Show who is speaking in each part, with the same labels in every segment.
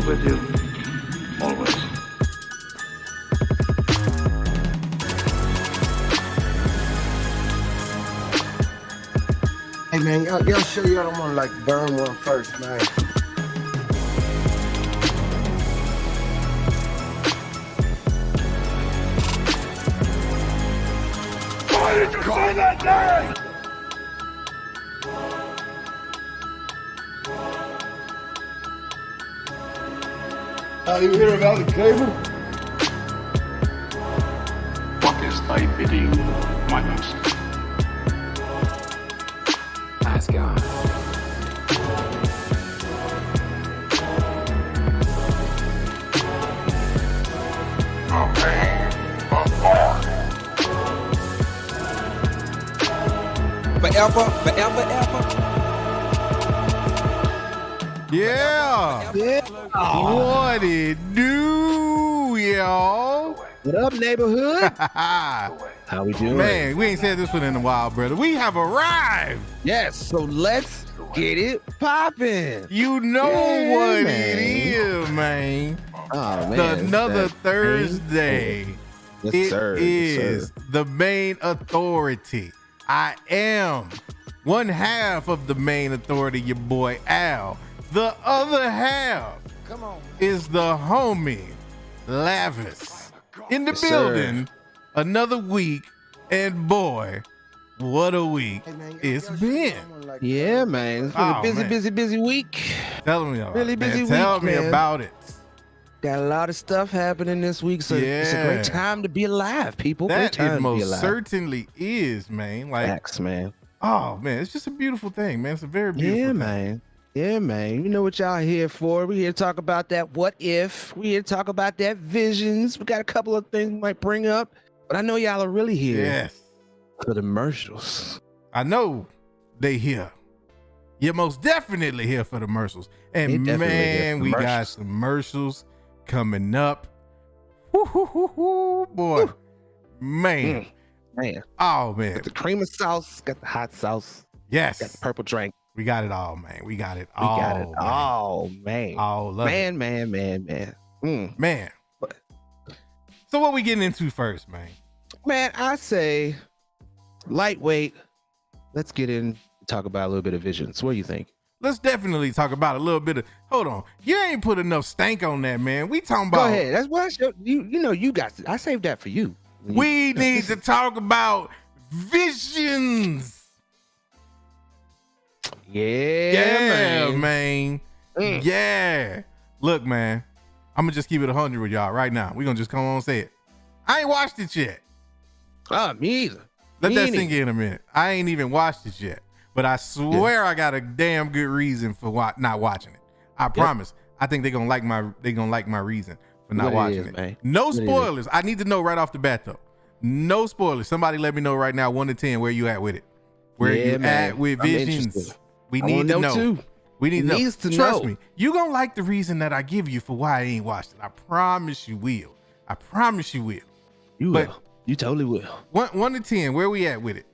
Speaker 1: be with you always.
Speaker 2: Hey man, y'all sure y'all don't want to like burn one first, man?
Speaker 1: Why did you say that name?
Speaker 2: You hear about the cable?
Speaker 1: What is thy bidding, my master?
Speaker 3: Nice guy.
Speaker 4: Forever, forever, ever.
Speaker 5: Yeah. What it do, y'all?
Speaker 4: What up, neighborhood? How we doing?
Speaker 5: Man, we ain't said this one in a while, brother. We have arrived.
Speaker 4: Yes, so let's get it popping.
Speaker 5: You know what it is, man.
Speaker 4: Oh, man.
Speaker 5: Another Thursday.
Speaker 4: Yes,
Speaker 5: It
Speaker 4: sir.
Speaker 5: is the Mayne Authority. I am one half of the Mayne Authority, your boy Al. The other half is the homie Lavis in the
Speaker 4: Yes,
Speaker 5: building. Another week, and boy, what a week it's been.
Speaker 4: Yeah, man. It's been a busy,
Speaker 5: man.
Speaker 4: busy week.
Speaker 5: Tell me about
Speaker 4: Really
Speaker 5: it, man.
Speaker 4: busy
Speaker 5: Tell
Speaker 4: week,
Speaker 5: me
Speaker 4: man.
Speaker 5: about it.
Speaker 4: Got a lot of stuff happening this week, so it's a
Speaker 5: Yeah.
Speaker 4: great time to be alive, people. Great
Speaker 5: That
Speaker 4: time
Speaker 5: it
Speaker 4: to be
Speaker 5: most
Speaker 4: alive.
Speaker 5: certainly is, man. Like,
Speaker 4: Facts, man.
Speaker 5: oh man, it's just a beautiful thing, man. It's a very beautiful
Speaker 4: Yeah,
Speaker 5: thing.
Speaker 4: man. Yeah, man. You know what y'all here for. We here to talk about that what if. We here to talk about that visions. We got a couple of things we might bring up, but I know y'all are really here
Speaker 5: Yes.
Speaker 4: for the Mercials.
Speaker 5: I know they here. You're most definitely here for the Mercials.
Speaker 4: They
Speaker 5: And
Speaker 4: definitely here
Speaker 5: man,
Speaker 4: for
Speaker 5: we
Speaker 4: the
Speaker 5: got
Speaker 4: Mercials.
Speaker 5: some Mercials coming up. Woo, boy. Man.
Speaker 4: Man,
Speaker 5: Oh man.
Speaker 4: got the cream of sauce, got the hot sauce, got the
Speaker 5: Yes.
Speaker 4: purple drink.
Speaker 5: We got it all, man. We got it
Speaker 4: We
Speaker 5: all.
Speaker 4: got it.
Speaker 5: Man.
Speaker 4: Oh, man.
Speaker 5: All love it.
Speaker 4: Man.
Speaker 5: Man. So what we getting into first, man?
Speaker 4: Man, I say lightweight. Let's get in, talk about a little bit of visions. What do you think?
Speaker 5: Let's definitely talk about a little bit of. Hold on, you ain't put enough stank on that, man. We talking about.
Speaker 4: Go ahead. That's what I showed you. You know, you got. I saved that for you.
Speaker 5: We need to talk about visions.
Speaker 4: Yeah, man.
Speaker 5: Yeah. Look, man, I'm gonna just keep it 100 with y'all right now. We gonna just come on and say it. I ain't watched it yet.
Speaker 4: Me either.
Speaker 5: Let
Speaker 4: Me
Speaker 5: that
Speaker 4: neither.
Speaker 5: sink in a minute. I ain't even watched it yet, but I swear I got a damn good reason for not watching it. I promise. I think they're gonna like my reason for not
Speaker 4: What it
Speaker 5: watching
Speaker 4: is,
Speaker 5: it.
Speaker 4: man.
Speaker 5: No
Speaker 4: What it is.
Speaker 5: spoilers. I need to know right off the bat though. No spoilers. Somebody let me know right now, 1 to 10, where you at with it. Where
Speaker 4: Yeah,
Speaker 5: you
Speaker 4: man.
Speaker 5: at with
Speaker 4: I'm
Speaker 5: visions?
Speaker 4: interested.
Speaker 5: We
Speaker 4: I
Speaker 5: need
Speaker 4: wanna
Speaker 5: to
Speaker 4: know,
Speaker 5: know.
Speaker 4: too.
Speaker 5: We need to know.
Speaker 4: Needs to
Speaker 5: Trust
Speaker 4: know.
Speaker 5: me, you gonna like the reason that I give you for why I ain't watched it. I promise you will. I promise you will.
Speaker 4: You
Speaker 5: But-
Speaker 4: will. You totally will.
Speaker 5: 1 to 10, where we at with it?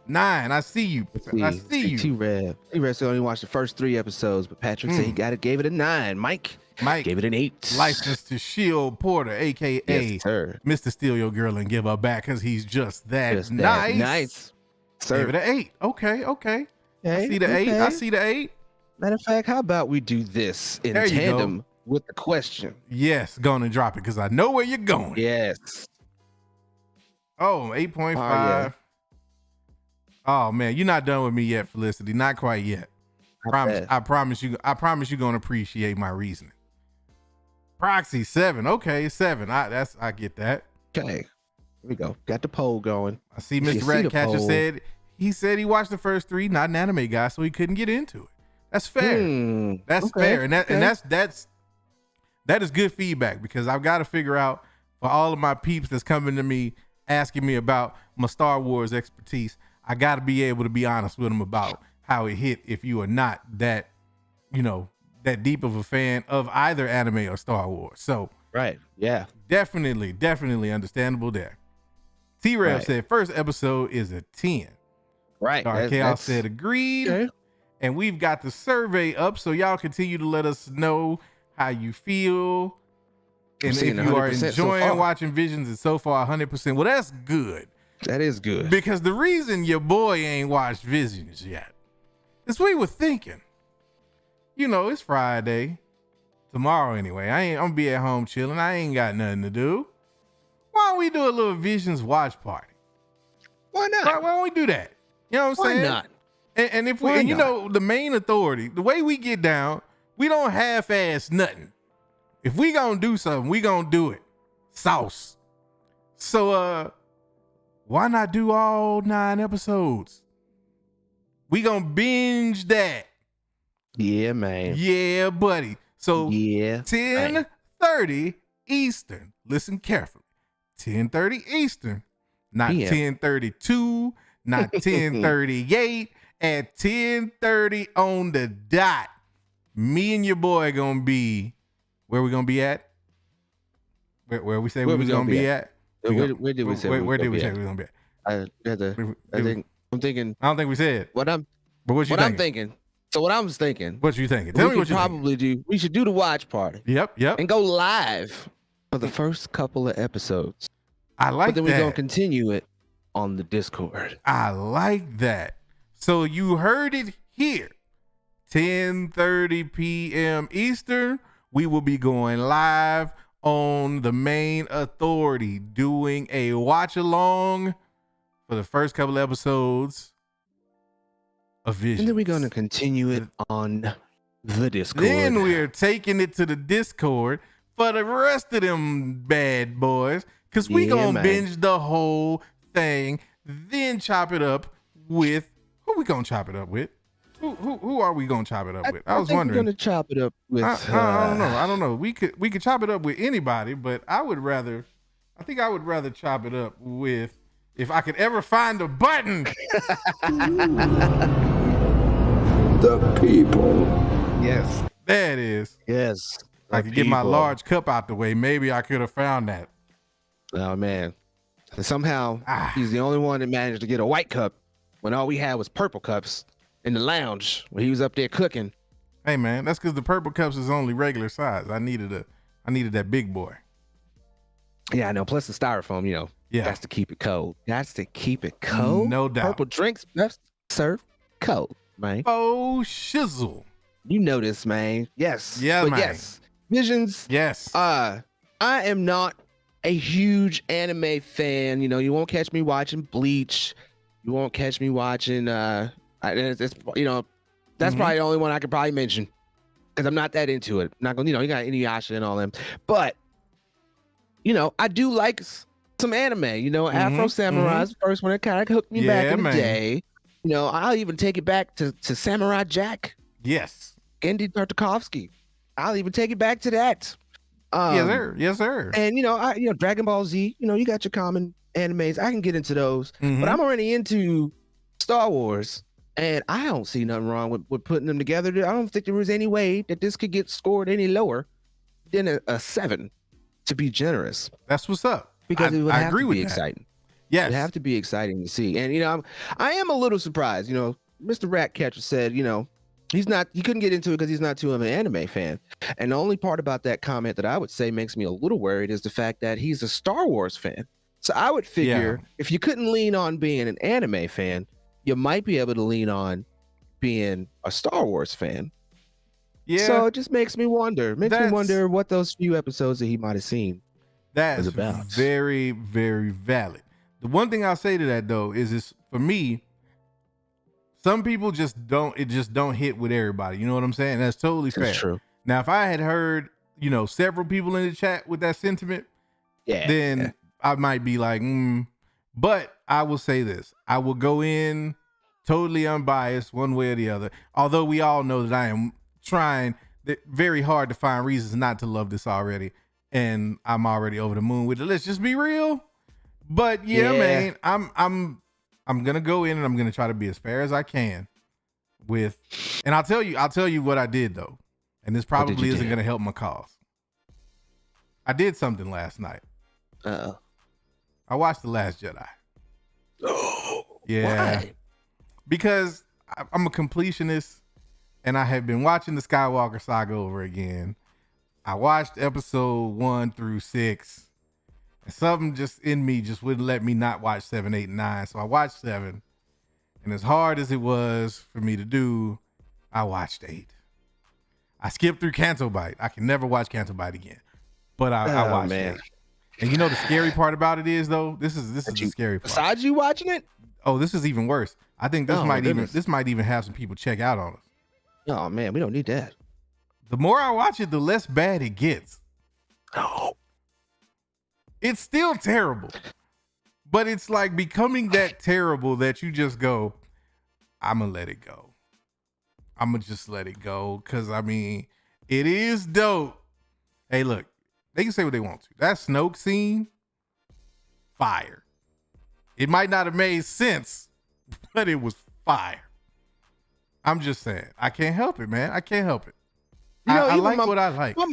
Speaker 5: 9. I see you. I see you.
Speaker 4: T-Rev only watched the first 3 episodes, but Patrick said he gave it a 9. Mike gave it an 8.
Speaker 5: Licensed to Shield Porter, aka
Speaker 4: Yes, sir.
Speaker 5: Mr. Steal Your Girl and Give Her Back, because he's just that
Speaker 4: Just that
Speaker 5: nice.
Speaker 4: nice. Sir.
Speaker 5: Gave it an 8. Okay. I
Speaker 4: Okay,
Speaker 5: see the 8.
Speaker 4: okay.
Speaker 5: I see the 8.
Speaker 4: Matter of fact, how about we do this in
Speaker 5: There you go.
Speaker 4: tandem with the question?
Speaker 5: Yes, go on and drop it because I know where you're going.
Speaker 4: Yes.
Speaker 5: Oh, 8.5. Oh man, you're not done with me yet, Felicity. Not quite yet. I promise you you're gonna appreciate my reasoning. Proxy 7. Okay, 7. I get that.
Speaker 4: Okay. Here we go. Got the poll going.
Speaker 5: I see
Speaker 4: If you
Speaker 5: Mr.
Speaker 4: see the
Speaker 5: Ratcatcher
Speaker 4: poll-
Speaker 5: said he watched the first 3, not an anime guy, so he couldn't get into it. That's fair. That's
Speaker 4: okay,
Speaker 5: fair. And
Speaker 4: okay.
Speaker 5: that is good feedback because I've got to figure out for all of my peeps that's coming to me asking me about my Star Wars expertise, I got to be able to be honest with them about how it hit if you are not that, that deep of a fan of either anime or Star Wars. So
Speaker 4: Right. Yeah.
Speaker 5: definitely understandable there. T-Rev
Speaker 4: Right.
Speaker 5: said first episode is a 10.
Speaker 4: Right.
Speaker 5: Dark Chaos said agreed.
Speaker 4: Okay.
Speaker 5: And we've got the survey up, so y'all continue to let us know how you feel,
Speaker 4: I'm
Speaker 5: and if
Speaker 4: seeing
Speaker 5: you are
Speaker 4: 100% so
Speaker 5: enjoying
Speaker 4: far.
Speaker 5: watching Visions. It's so far 100%. Well, that's good.
Speaker 4: That is good.
Speaker 5: Because the reason your boy ain't watched Visions yet is we were thinking, it's Friday. Tomorrow anyway. I'm gonna be at home chilling. I ain't got nothing to do. Why don't we do a little Visions watch party?
Speaker 4: Why not?
Speaker 5: Why don't we do that? You know what I'm
Speaker 4: Why
Speaker 5: saying?
Speaker 4: not?
Speaker 5: And if we,
Speaker 4: Why
Speaker 5: and you
Speaker 4: not?
Speaker 5: know, the main authority, the way we get down, we don't half-ass nothing. If we gonna do something, we gonna do it. Sawce. So why not do all 9 episodes? We gonna binge that.
Speaker 4: Yeah, man.
Speaker 5: Yeah, buddy. So
Speaker 4: Yeah.
Speaker 5: 10:30 Eastern. Listen carefully. 10:30 Eastern. Not
Speaker 4: PM.
Speaker 5: 10:32, not 10:38. At 10:30 on the dot. Me and your boy gonna be where we gonna be at? Where we say we was gonna be at?
Speaker 4: Where did we say we
Speaker 5: Where did we
Speaker 4: be
Speaker 5: say
Speaker 4: at?
Speaker 5: we was gonna be at?
Speaker 4: I'm thinking
Speaker 5: I don't think we said.
Speaker 4: what I'm
Speaker 5: But what you
Speaker 4: what I'm
Speaker 5: thinking?
Speaker 4: thinking. So what I was thinking,
Speaker 5: What you thinking? Tell
Speaker 4: we
Speaker 5: me what
Speaker 4: could
Speaker 5: you thinking.
Speaker 4: probably do. We should do the watch party
Speaker 5: Yep.
Speaker 4: and go live for the first couple of episodes.
Speaker 5: I like
Speaker 4: But then we're gonna
Speaker 5: that.
Speaker 4: continue it on the Discord.
Speaker 5: I like that. So you heard it here. 10:30 p.m. Eastern. We will be going live on the Mayne Authority, doing a watch along for the first couple episodes of Visions.
Speaker 4: And then we're gonna continue it on the Discord.
Speaker 5: Then we're taking it to the Discord for the rest of them bad boys, because we
Speaker 4: Yeah,
Speaker 5: gonna
Speaker 4: man.
Speaker 5: binge the whole thing, then chop it up with who we gonna chop it up with? Who are we gonna chop it up with? I was
Speaker 4: think
Speaker 5: wondering.
Speaker 4: we're gonna chop it up with.
Speaker 5: I don't know. We could chop it up with anybody, but I think I would rather chop it up with, if I could ever find a button.
Speaker 2: The people.
Speaker 4: Yes.
Speaker 5: There it is.
Speaker 4: Yes.
Speaker 5: I could get my large cup out the way. Maybe I could have found that.
Speaker 4: Oh man. And somehow
Speaker 5: Ah.
Speaker 4: he's the only one that managed to get a white cup when all we had was purple cups in the lounge when he was up there cooking.
Speaker 5: Hey man, that's because the purple cups is only regular size. I needed that big boy.
Speaker 4: Yeah, I know. Plus the styrofoam,
Speaker 5: Yeah.
Speaker 4: that's to keep it cold. That's to keep it cold.
Speaker 5: No doubt.
Speaker 4: Purple drinks best served cold, man.
Speaker 5: Oh shizzle.
Speaker 4: You know this, man. Yes.
Speaker 5: Yeah,
Speaker 4: but
Speaker 5: man.
Speaker 4: yes. Visions.
Speaker 5: Yes.
Speaker 4: I am not a huge anime fan. You won't catch me watching Bleach. You won't catch me watching that's
Speaker 5: Mhm.
Speaker 4: probably the only one I could probably mention, because I'm not that into it. Not gonna, you got Inuyasha and all them. But I do like some anime. Afro Samurai is the first one that kind of hooked me back
Speaker 5: Yeah,
Speaker 4: in the
Speaker 5: man.
Speaker 4: day. I'll even take it back to Samurai Jack,
Speaker 5: Yes.
Speaker 4: Andy Tartakovsky. I'll even take it back to that.
Speaker 5: Yes, sir. Yes, sir.
Speaker 4: And Dragon Ball Z. You got your common animes. I can get into those,
Speaker 5: Mhm.
Speaker 4: but I'm already into Star Wars, and I don't see nothing wrong with putting them together. I don't think there was any way that this could get scored any lower than a 7, to be generous,
Speaker 5: That's what's up.
Speaker 4: because it would
Speaker 5: I
Speaker 4: have
Speaker 5: agree
Speaker 4: to
Speaker 5: with
Speaker 4: be
Speaker 5: that.
Speaker 4: exciting.
Speaker 5: Yes.
Speaker 4: It'd have to be exciting to see. And I am a little surprised. Mr. Ratcatcher said, he couldn't get into it because he's not too of an anime fan. And the only part about that comment that I would say makes me a little worried is the fact that he's a Star Wars fan. So I would figure if you couldn't lean on being an anime fan, you might be able to lean on being a Star Wars fan.
Speaker 5: Yeah.
Speaker 4: So it just makes me wonder.
Speaker 5: That's-
Speaker 4: What those few episodes that he might have seen.
Speaker 5: That's
Speaker 4: is about.
Speaker 5: very, very valid. The one thing I'll say to that though is for me, some people just don't hit with everybody. You know what I'm saying? That's totally fair.
Speaker 4: That's true.
Speaker 5: Now, if I had heard, several people in the chat with that sentiment, then I might be like, But I will say this. I will go in totally unbiased one way or the other. Although we all know that I am trying very hard to find reasons not to love this already. And I'm already over the moon with it. Let's just be real. But yeah. Man, I'm gonna go in and I'm gonna try to be as fair as I can and I'll tell you what I did though. And this probably isn't gonna help my cause. I did something last night. I watched The Last Jedi.
Speaker 4: Oh,
Speaker 5: Yeah.
Speaker 4: why?
Speaker 5: Because I'm a completionist and I have been watching the Skywalker saga over again. I watched episode 1 through 6. And something just in me just wouldn't let me not watch 7, 8, and 9. So I watched 7. And as hard as it was for me to do, I watched 8. I skipped through Canto Bite. I can never watch Canto Bite again. But I watched it. And you know the scary part about it is though, this is the scary part.
Speaker 4: Besides you watching it?
Speaker 5: Oh, this is even worse. I think this might even have some people check out on us.
Speaker 4: Oh man, we don't need that.
Speaker 5: The more I watch it, the less bad it gets.
Speaker 4: Oh.
Speaker 5: It's still terrible. But it's like becoming that terrible that you just go, I'm gonna let it go. I'm gonna just let it go. Cause I mean, it is dope. Hey, look, they can say what they want to. That Snoke scene, fire. It might not have made sense, but it was fire. I'm just saying, I can't help it, man. I can't help it.
Speaker 4: You know,
Speaker 5: I like what I like.
Speaker 4: My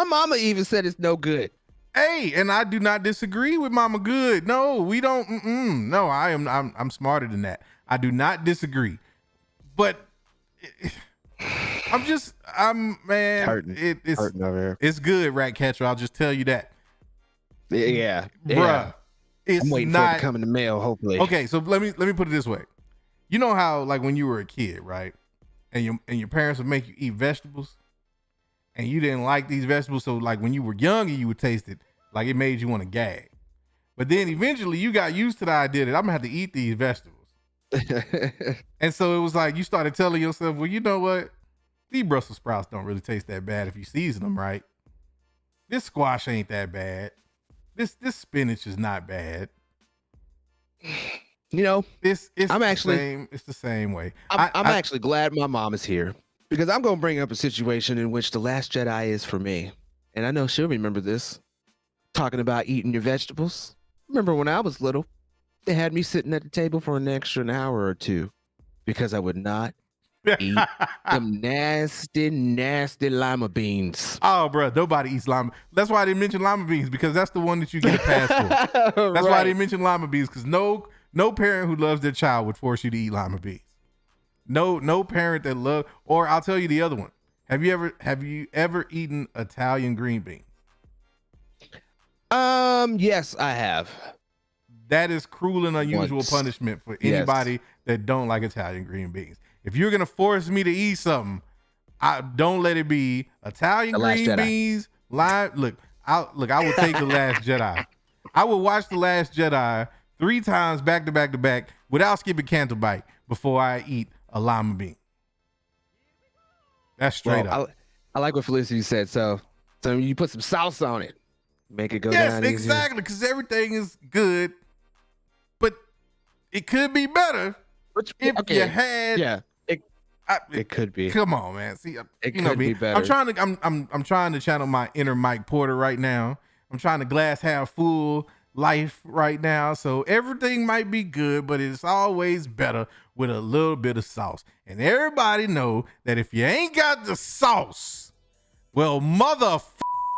Speaker 4: mama even said it's no good.
Speaker 5: Hey, and I do not disagree with Mama Good. No, we don't. No, I'm smarter than that. I do not disagree, but man.
Speaker 4: Hurting.
Speaker 5: It's
Speaker 4: hurting over here.
Speaker 5: It's good, Ratcatcher. I'll just tell you that.
Speaker 4: Yeah,
Speaker 5: bruh. It's
Speaker 4: I'm waiting
Speaker 5: not,
Speaker 4: for it to come in the mail. Hopefully.
Speaker 5: Okay, so let me put it this way. You know how like when you were a kid, right? And your parents would make you eat vegetables. And you didn't like these vegetables, so like when you were younger, you would taste it like it made you want to gag. But then eventually you got used to the idea that I'm gonna have to eat these vegetables. And so it was like you started telling yourself, well, you know what? These Brussels sprouts don't really taste that bad if you season them right. This squash ain't that bad. This spinach is not bad.
Speaker 4: You know,
Speaker 5: it's the same way.
Speaker 4: I'm actually glad my mom is here. Because I'm going to bring up a situation in which The Last Jedi is for me. And I know she'll remember this. Talking about eating your vegetables. Remember when I was little, they had me sitting at the table for an extra hour or two because I would not eat them nasty, nasty lima beans.
Speaker 5: Oh, bro, nobody eats lima. That's why I didn't mention lima beans, because that's the one that you get a pass for. That's why I didn't mention lima beans, because no parent who loves their child would force you to eat lima beans. No parent that love, or I'll tell you the other one. Have you ever eaten Italian green beans?
Speaker 4: Yes, I have.
Speaker 5: That is cruel and unusual punishment for anybody that don't like Italian green beans. If you're gonna force me to eat something, don't let it be Italian green beans. Lime. Look, I will take The Last Jedi. I will watch The Last Jedi 3 times back to back to back without skipping Canto Bite before I eat a lima bean. That's straight up.
Speaker 4: I like what Felicity said. So you put some sauce on it, make it go down.
Speaker 5: Yes, exactly. Because everything is good, but it could be better if you had.
Speaker 4: Yeah, it could be.
Speaker 5: Come on, man. See,
Speaker 4: it could be better.
Speaker 5: I'm trying to channel my inner Mike Porter right now. I'm trying to glass half full life right now. So everything might be good, but it's always better with a little bit of sauce. And everybody know that if you ain't got the sauce, well,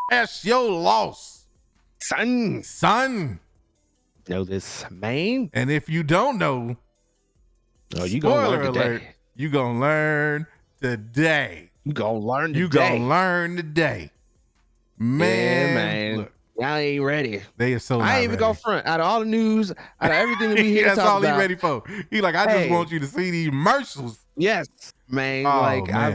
Speaker 5: that's your loss. Son.
Speaker 4: Know this, Mayne?
Speaker 5: And if you don't know,
Speaker 4: you gonna learn
Speaker 5: alert,
Speaker 4: today.
Speaker 5: You gonna learn today.
Speaker 4: You gonna learn today.
Speaker 5: You gonna learn today. Man. Look,
Speaker 4: y'all ain't ready.
Speaker 5: They are so
Speaker 4: I ain't even go front. Out of all the news, out of everything that we hear
Speaker 5: that's
Speaker 4: talk
Speaker 5: all
Speaker 4: about,
Speaker 5: he ready for. He like, I just want you to see these Mercials.
Speaker 4: Yes, man.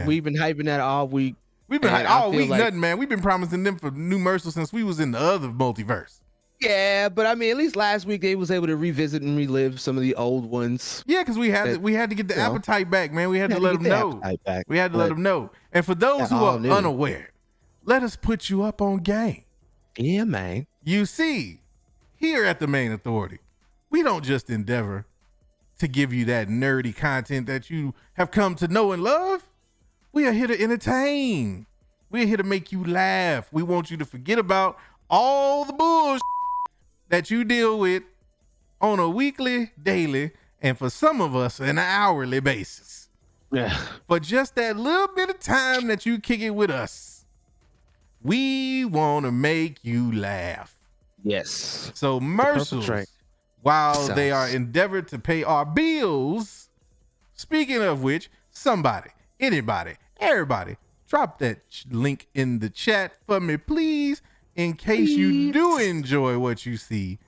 Speaker 4: We've been hyping that all week.
Speaker 5: We've been hyping all week, nothing, man. We've been promising them for new Mercials since we was in the other multiverse.
Speaker 4: Yeah, but I mean, at least last week they was able to revisit and relive some of the old ones.
Speaker 5: Yeah, because we had to get the appetite back, man. We had to let them know. We had to let them know. And for those who are unaware, let us put you up on game.
Speaker 4: Yeah, man.
Speaker 5: You see, here at the Mayne Authority, we don't just endeavor to give you that nerdy content that you have come to know and love. We are here to entertain. We're here to make you laugh. We want you to forget about all the bullshit that you deal with on a weekly, daily, and for some of us, an hourly basis.
Speaker 4: Yeah.
Speaker 5: But just that little bit of time that you kick it with us, we want to make you laugh.
Speaker 4: Yes.
Speaker 5: So Mercials, while they are endeavored to pay our bills, speaking of which, somebody, anybody, everybody, Drop that link in the chat for me, please, in case you do enjoy what you see.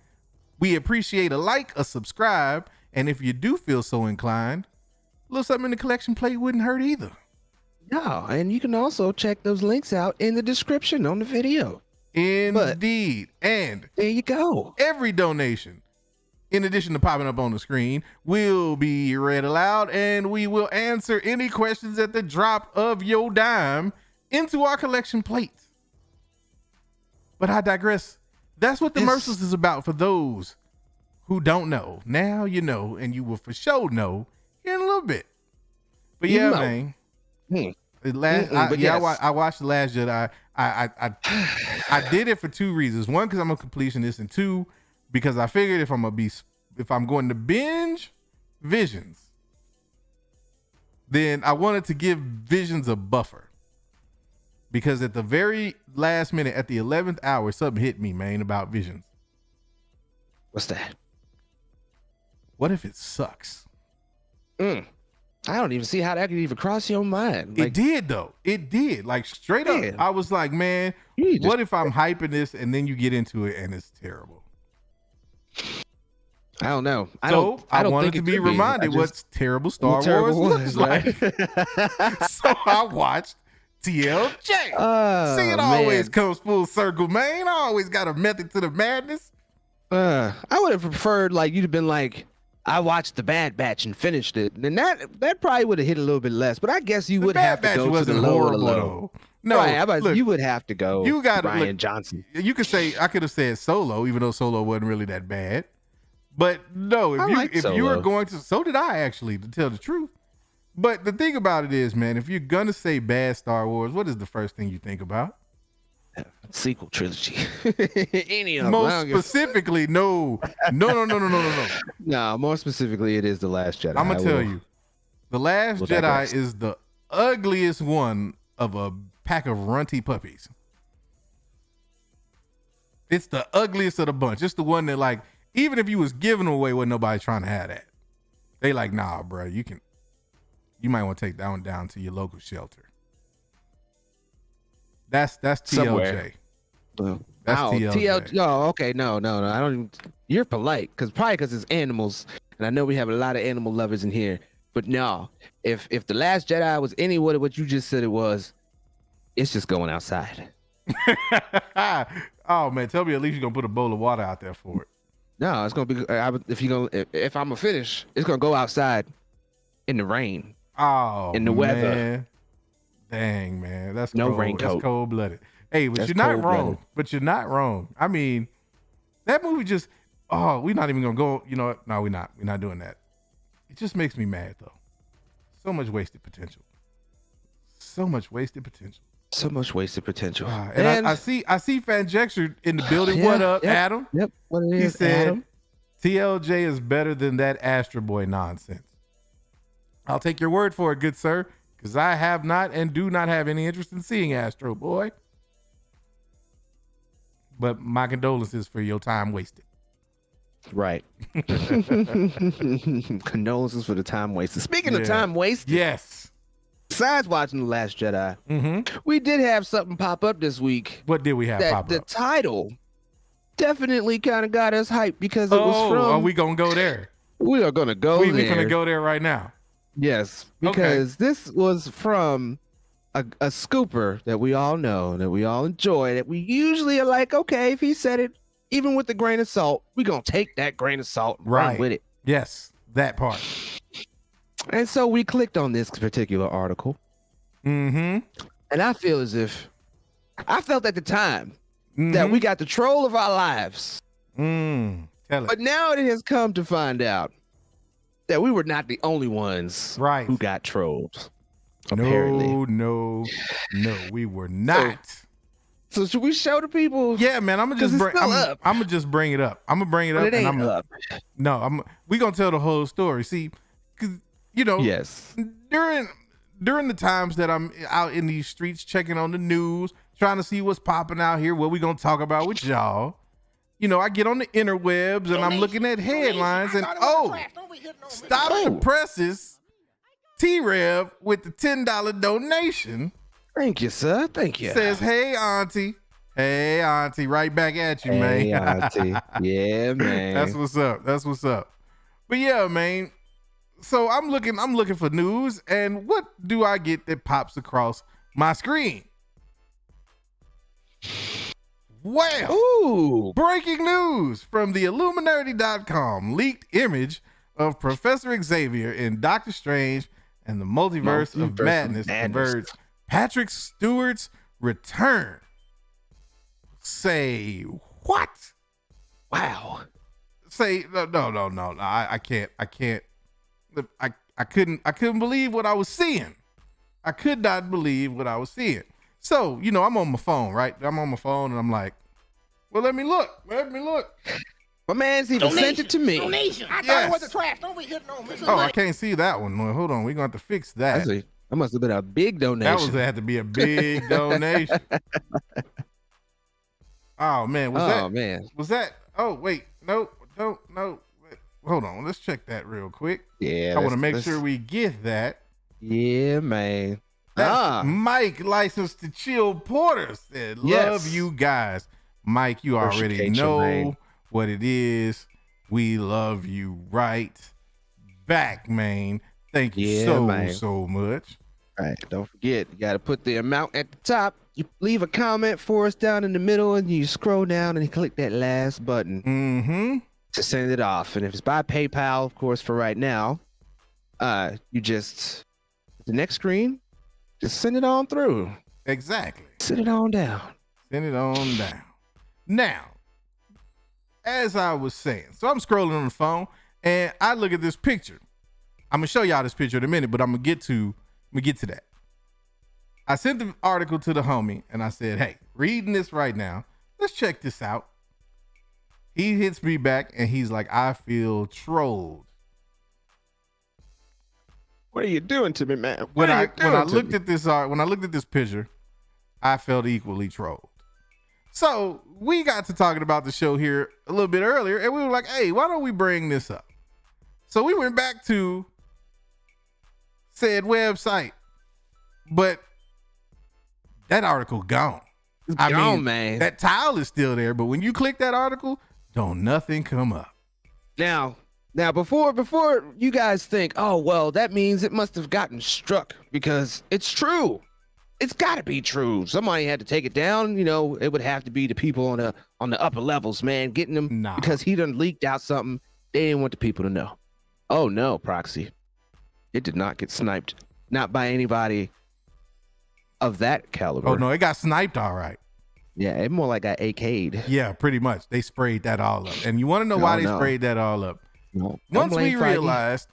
Speaker 5: We appreciate a like, a subscribe, and if you do feel so inclined, a little something in the collection plate wouldn't hurt either.
Speaker 4: Yeah, and you can also check those links out in the description on the video.
Speaker 5: Indeed. And
Speaker 4: there you go.
Speaker 5: Every donation, in addition to popping up on the screen, will be read aloud, and we will answer any questions at the drop of your dime into our collection plate. But I digress. That's what the Mercials is about for those who don't know. Now you know, and you will for sure know in a little bit. But yeah, man. I watched The Last Jedi. I did it for two reasons. One, because I'm a completionist, and two, because I figured if I'm going to binge Visions, then I wanted to give Visions a buffer. Because at the very last minute, at the 11th hour, something hit me, man, about Visions.
Speaker 4: What's that?
Speaker 5: What if it sucks?
Speaker 4: I don't even see how that could even cross your mind.
Speaker 5: It did, though. It did. Like, straight up. I was like, man, what if I'm hyping this and then you get into it and it's terrible?
Speaker 4: I don't know.
Speaker 5: I wanted to be reminded what terrible Star Wars looks like. So I watched TLJ. See, it always comes full circle, man. I always got a method to the madness.
Speaker 4: I would have preferred like you'd have been like, I watched The Bad Batch and finished it, and that probably would have hit a little bit less. But I guess you would have to go to the low. No, right, look, you would have to go.
Speaker 5: You got
Speaker 4: Ryan Johnson.
Speaker 5: You could say I could have said Solo, even though Solo wasn't really that bad. But no, if you were going to, so did I actually, to tell the truth. But the thing about it is, man, if you're gonna say bad Star Wars, what is the first thing you think about?
Speaker 4: Sequel trilogy. Any of them.
Speaker 5: Most specifically, no.
Speaker 4: No, more specifically, it is The Last Jedi.
Speaker 5: I'm gonna tell you, The Last Jedi is the ugliest one of a pack of runty puppies. It's the ugliest of the bunch. It's the one that, like, even if you was giving away, wasn't nobody trying to have that. They like, nah, bro, you might want to take that one down to your local shelter. That's TLJ.
Speaker 4: Somewhere.
Speaker 5: That's TLJ.
Speaker 4: Oh, okay. No. I don't even, you're polite because it's animals. And I know we have a lot of animal lovers in here. But no, if The Last Jedi was any what you just said it was, it's just going outside.
Speaker 5: Oh, man. Tell me at least you're going to put a bowl of water out there for it.
Speaker 4: No, it's going to be, if I'm going to finish, it's going to go outside in the rain.
Speaker 5: Oh,
Speaker 4: in the weather.
Speaker 5: Man. Dang, man. That's
Speaker 4: no
Speaker 5: cold.
Speaker 4: raincoat.
Speaker 5: That's cold-blooded. Hey, but you're not wrong. But you're not wrong. I mean, that movie just, we're not even going to go, you know what? No, we're not. We're not doing that. It just makes me mad, though. So much wasted potential. And I see Fanjexer in the building. What up, Adam?
Speaker 4: Yep. What it is,
Speaker 5: he said,
Speaker 4: Adam?
Speaker 5: TLJ is better than that Astro Boy nonsense. I'll take your word for it, good sir, because I have not and do not have any interest in seeing Astro Boy. But my condolences for your time wasted.
Speaker 4: Right. Condolences for the time wasted. Speaking of time wasted.
Speaker 5: Yes.
Speaker 4: Besides watching The Last Jedi, we did have something pop up this week.
Speaker 5: What did we have pop up?
Speaker 4: The title definitely kind of got us hyped because it was from...
Speaker 5: are we going to go there?
Speaker 4: We are going to go there.
Speaker 5: We're going to go there right now.
Speaker 4: Yes, because this was from a scooper that we all know, that we all enjoy, that we usually are like, okay, if he said it, even with the grain of salt, we're going to take that grain of salt and run with it.
Speaker 5: Yes, that part.
Speaker 4: And so we clicked on this particular article. And I feel as if, I felt at the time that we got the troll of our lives.
Speaker 5: Tell it.
Speaker 4: But now it has come to find out that we were not the only ones who got trolled. Apparently.
Speaker 5: No, we were not.
Speaker 4: So should we show the people?
Speaker 5: Yeah, man. I'm gonna just bring it up. I'm gonna bring it up.
Speaker 4: It ain't up.
Speaker 5: We gonna tell the whole story. See, because during the times that I'm out in these streets checking on the news, trying to see what's popping out here, what we gonna talk about with y'all. I get on the interwebs and I'm looking at headlines and Stop the Presses, T-Rev with the $10 donation
Speaker 4: Thank you, sir. Thank you.
Speaker 5: Says, hey, auntie. Hey, auntie. Right back at you, man.
Speaker 4: Hey, auntie. Yeah, man.
Speaker 5: That's what's up. That's what's up. But yeah, man. So I'm looking for news, and what do I get that pops across my screen? Well,
Speaker 4: Ooh.
Speaker 5: breaking news from the Illuminati.com. Leaked image of Professor Xavier in Doctor Strange and the Multiverse of Madness converts Patrick Stewart's return. Say what?
Speaker 4: Wow.
Speaker 5: Say no. I can't. I couldn't believe what I was seeing. I could not believe what I was seeing. So, I'm on my phone, right? I'm on my phone and I'm like, well, let me look.
Speaker 4: My man's even sent it to me.
Speaker 2: Donation. I thought it was a trash. Don't be hitting on me.
Speaker 5: Oh, I can't see that one. Well, hold on. We're going to have to fix that.
Speaker 4: That must have been a big donation.
Speaker 5: Had to be a big donation. Oh, man. Was that? Oh, wait. No. Hold on. Let's check that real quick.
Speaker 4: Yeah.
Speaker 5: I want to make sure we get that.
Speaker 4: Yeah, man.
Speaker 5: That's Mike, licensed to Chill Porter, said, love you guys. Mike, you already know what it is. We love you right back, man. Thank you so much.
Speaker 4: All right, don't forget, you got to put the amount at the top. You leave a comment for us down in the middle, and you scroll down and you click that last button to send it off. And if it's by PayPal, of course, for right now, you just the next screen. Just send it on through.
Speaker 5: Exactly.
Speaker 4: Send it on down.
Speaker 5: Now, as I was saying, so I'm scrolling on the phone and I look at this picture. I'm gonna show y'all this picture in a minute, but I'm gonna get to that. I sent the article to the homie and I said, hey, reading this right now, let's check this out. He hits me back and he's like, I feel trolled.
Speaker 4: What are you doing to me, man?
Speaker 5: When I looked at this picture, I felt equally trolled. So we got to talking about the show here a little bit earlier, and we were like, hey, why don't we bring this up? So we went back to said website, but that article gone. I mean, man. That tile is still there, but when you click that article, don't nothing come up.
Speaker 4: Now, before you guys think, oh, well, that means it must have gotten struck because it's true. It's got to be true. Somebody had to take it down. It would have to be the people on the upper levels, man, getting them because he done leaked out something they didn't want the people to know. Oh, no, Proxy. It did not get sniped. Not by anybody of that caliber.
Speaker 5: Oh, no, it got sniped all right.
Speaker 4: Yeah, it more like got AK'd.
Speaker 5: Yeah, pretty much. They sprayed that all up. And you want to know why they sprayed that all up?
Speaker 4: No.
Speaker 5: Once we realized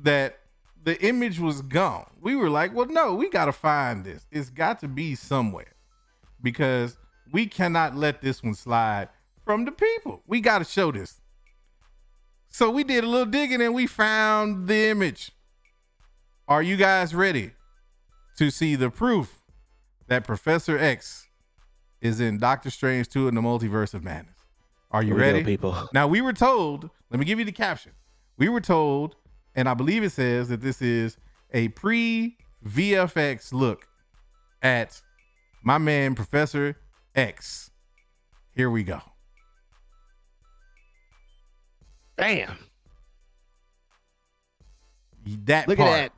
Speaker 5: that the image was gone, we were like, well, no, we got to find this. It's got to be somewhere because we cannot let this one slide from the people. We got to show this. So we did a little digging and we found the image. Are you guys ready to see the proof that Professor X is in Doctor Strange 2 in the Multiverse of Madness? Are you ready?
Speaker 4: People.
Speaker 5: Now, we were told, let me give you the caption. We were told, and I believe it says that this is a pre-VFX look at my man, Professor X. Here we go.
Speaker 4: Bam.
Speaker 5: That
Speaker 4: Look
Speaker 5: part.
Speaker 4: at that.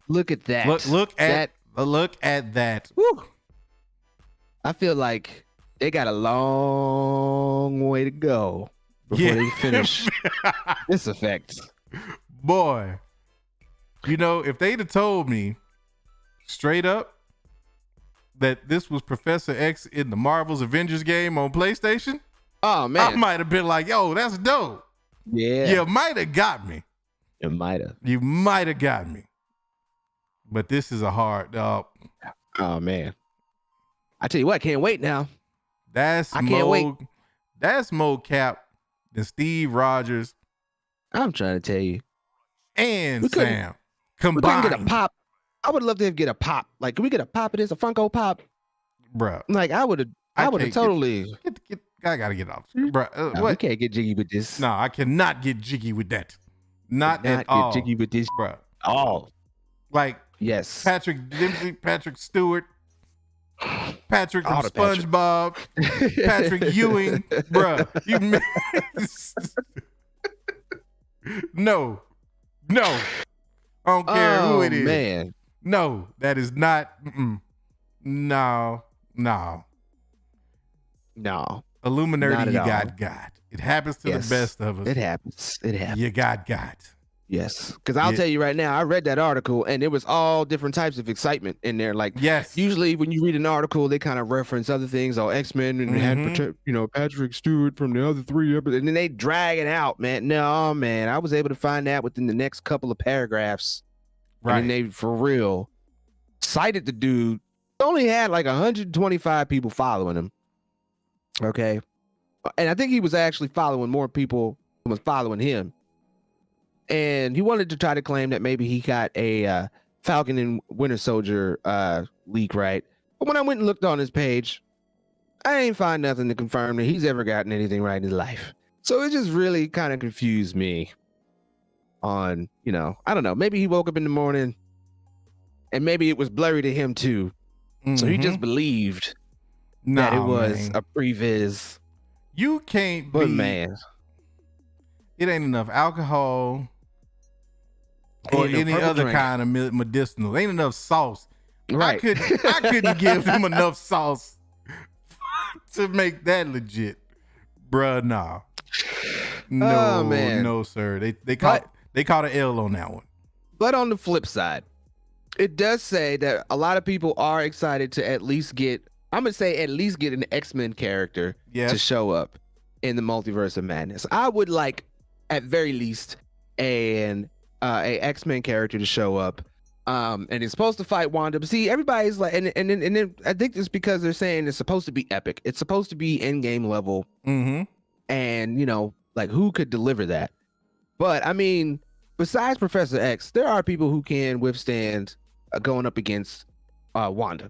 Speaker 4: Look at that.
Speaker 5: Look at that.
Speaker 4: Woo. I feel like they got a long way to go before they finish this effect.
Speaker 5: Boy, if they'd have told me straight up that this was Professor X in the Marvel's Avengers game on PlayStation,
Speaker 4: oh man,
Speaker 5: I might have been like, yo, that's dope.
Speaker 4: Yeah.
Speaker 5: You might have got me.
Speaker 4: It might have.
Speaker 5: You might have got me. But this is a hard
Speaker 4: oh man. I tell you what, I can't wait now.
Speaker 5: I can't wait. That's more Cap than Steve Rogers.
Speaker 4: I'm trying to tell you.
Speaker 5: And Sam combined.
Speaker 4: We couldn't get a pop. I would love to get a pop. Like, can we get a pop of this? A Funko Pop?
Speaker 5: Bruh.
Speaker 4: Like, I would have totally.
Speaker 5: I gotta get off. Bruh.
Speaker 4: No, we can't get jiggy with this.
Speaker 5: No, I cannot get jiggy with that. Not at all.
Speaker 4: Get jiggy with this,
Speaker 5: bruh.
Speaker 4: Oh.
Speaker 5: Like,
Speaker 4: Yes.
Speaker 5: Patrick Dempsey, Patrick Stewart, Patrick from
Speaker 4: All the Patrick.
Speaker 5: SpongeBob, Patrick Ewing, bruh. No. I don't care who it is.
Speaker 4: Man.
Speaker 5: No, that is not. No. Illuminati, you got. It happens to the best of us.
Speaker 4: It happens.
Speaker 5: You got.
Speaker 4: Yes. Because I'll tell you right now, I read that article and it was all different types of excitement in there. Like, usually when you read an article, they kind of reference other things, or X-Men, and had, Patrick Stewart from the other 3 episodes, and then they drag it out, man. No, man. I was able to find that within the next couple of paragraphs. Right. And then they, for real, cited the dude. Only had like 125 people following him. Okay. And I think he was actually following more people than was following him. And he wanted to try to claim that maybe he got a Falcon and Winter Soldier leak, right? But when I went and looked on his page, I ain't find nothing to confirm that he's ever gotten anything right in his life. So it just really kind of confused me on, I don't know, maybe he woke up in the morning and maybe it was blurry to him too. So he just believed that it was a previs.
Speaker 5: You can't
Speaker 4: but man,
Speaker 5: it ain't enough alcohol or any other drink. Kind of medicinal. Ain't enough sauce. Right. I couldn't give them enough sauce to make that legit. Bruh, nah. No, man. No, sir. They caught an L on that one.
Speaker 4: But on the flip side, it does say that a lot of people are excited to at least get an X-Men character to show up in the Multiverse of Madness. I would like, at very least, a X-Men character to show up. And it's supposed to fight Wanda. But see, everybody's like, and then I think it's because they're saying it's supposed to be epic. It's supposed to be endgame level. And like, who could deliver that? But I mean, besides Professor X, there are people who can withstand going up against Wanda.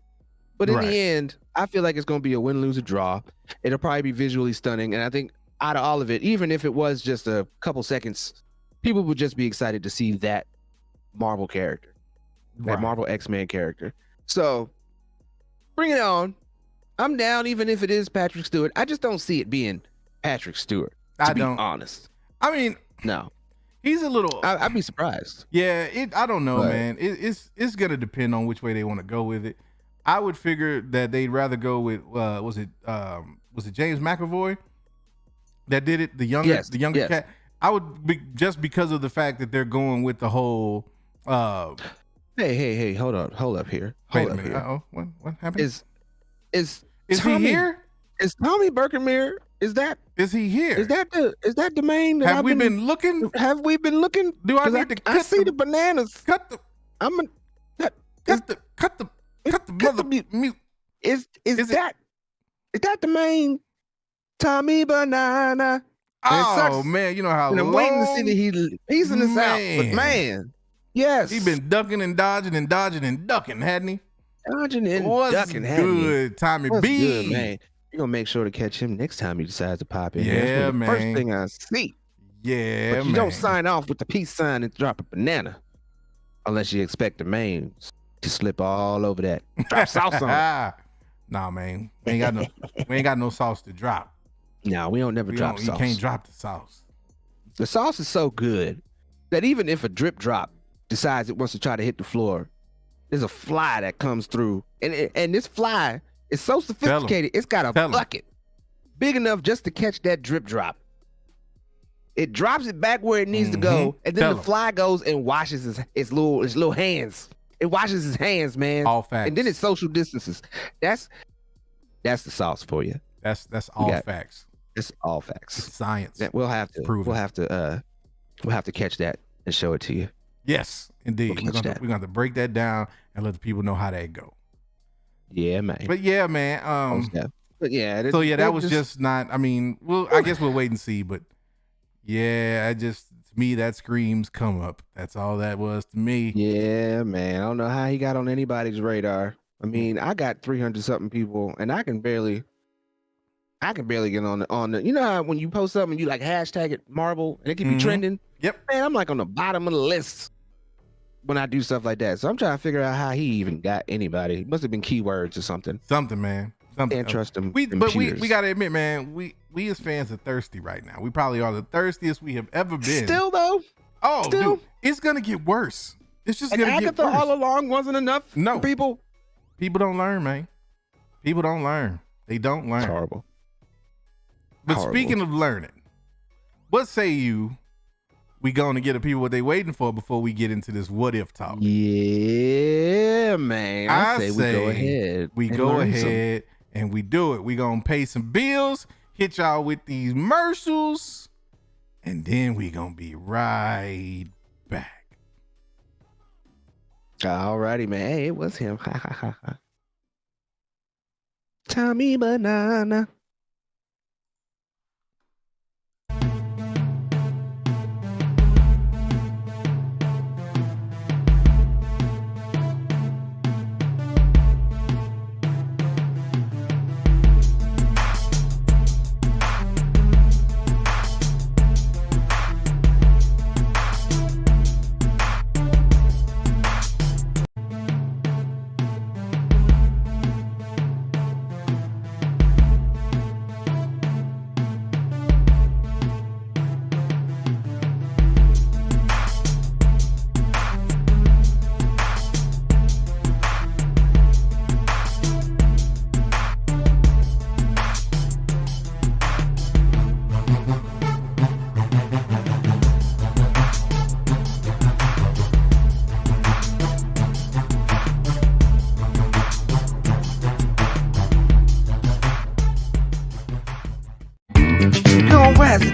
Speaker 4: But in the end, I feel like it's going to be a win, lose, or draw. It'll probably be visually stunning. And I think out of all of it, even if it was just a couple seconds, people would just be excited to see that Marvel character, that Marvel X-Men character. So bring it on. I'm down, even if it is Patrick Stewart. I just don't see it being Patrick Stewart, to be honest.
Speaker 5: I mean,
Speaker 4: no.
Speaker 5: He's a little.
Speaker 4: I'd be surprised.
Speaker 5: Yeah, I don't know, man. It's gonna depend on which way they want to go with it. I would figure that they'd rather go with was it James McAvoy that did it? The younger cat. I would be, just because of the fact that they're going with the whole.
Speaker 4: Hey, hold up here.
Speaker 5: Wait a minute. Uh-oh. What happened?
Speaker 4: Is
Speaker 5: Tommy, he here?
Speaker 4: Is Tommy Berkenmeer? Is he here? Is that the Mayne?
Speaker 5: Have we been looking?
Speaker 4: Have we been looking?
Speaker 5: Do I need to cut
Speaker 4: I see the bananas.
Speaker 5: Cut the mother mute.
Speaker 4: Is that the Mayne Tommy Banana?
Speaker 5: Oh man, you know how
Speaker 4: I'm waiting to see that he's in the South. But man, yes.
Speaker 5: He's been ducking and dodging and dodging and ducking, hadn't he?
Speaker 4: Dodging and ducking,
Speaker 5: good, Tommy B.
Speaker 4: Good, man. You're gonna make sure to catch him next time he decides to pop in.
Speaker 5: Yeah,
Speaker 4: man. First thing I see.
Speaker 5: Yeah,
Speaker 4: but you don't sign off with the peace sign and drop a banana unless you expect the Mayne to slip all over that. Drop sauce on it.
Speaker 5: Nah, man. We ain't got no sauce to drop.
Speaker 4: No, we don't never drop sauce.
Speaker 5: You can't drop the sauce.
Speaker 4: The sauce is so good that even if a drip drop decides it wants to try to hit the floor, there's a fly that comes through, and this fly is so sophisticated. It's got a bucket big enough just to catch that drip drop. It drops it back where it needs to go, and then the fly goes and washes its little hands. It washes his hands, man.
Speaker 5: All facts.
Speaker 4: And then it social distances. That's the sauce for you.
Speaker 5: That's all facts.
Speaker 4: It's all facts.
Speaker 5: It's science.
Speaker 4: We'll have to catch that and show it to you.
Speaker 5: Yes, indeed. We're gonna have to break that down and let the people know how that go.
Speaker 4: Yeah, man.
Speaker 5: But yeah, man.
Speaker 4: But yeah.
Speaker 5: That was just not. I mean, I guess we'll wait and see. But yeah, to me that screams come up. That's all that was to me.
Speaker 4: Yeah, man. I don't know how he got on anybody's radar. I mean, I got 300 something people, and I can barely get on the. You know how when you post something, you like hashtag it Marvel, and it can be trending.
Speaker 5: Yep.
Speaker 4: Man, I'm like on the bottom of the list. when I do stuff like that. So I'm trying to figure out how he even got anybody. It must have been keywords or something.
Speaker 5: Something, man. Something.
Speaker 4: Can't trust him.
Speaker 5: We gotta admit, man, we as fans are thirsty right now. We probably are the thirstiest we have ever been.
Speaker 4: Still though.
Speaker 5: Oh,
Speaker 4: Still?
Speaker 5: dude, it's gonna get worse. It's just
Speaker 4: And
Speaker 5: gonna
Speaker 4: Agatha
Speaker 5: get worse.
Speaker 4: all along wasn't enough.
Speaker 5: No.
Speaker 4: For people.
Speaker 5: People don't learn, man. People don't learn. They don't learn.
Speaker 4: It's horrible.
Speaker 5: But
Speaker 4: Horrible.
Speaker 5: speaking of learning, what say you? We going to get the people what they waiting for before we get into this what if talk.
Speaker 4: Yeah, man. I say we go ahead.
Speaker 5: We
Speaker 4: and
Speaker 5: go
Speaker 4: learn
Speaker 5: ahead and we do it. We gonna pay some bills, hit y'all with these Mercials, and then we gonna be right back.
Speaker 4: Alrighty, man. Hey, it was him. Tommy Banana.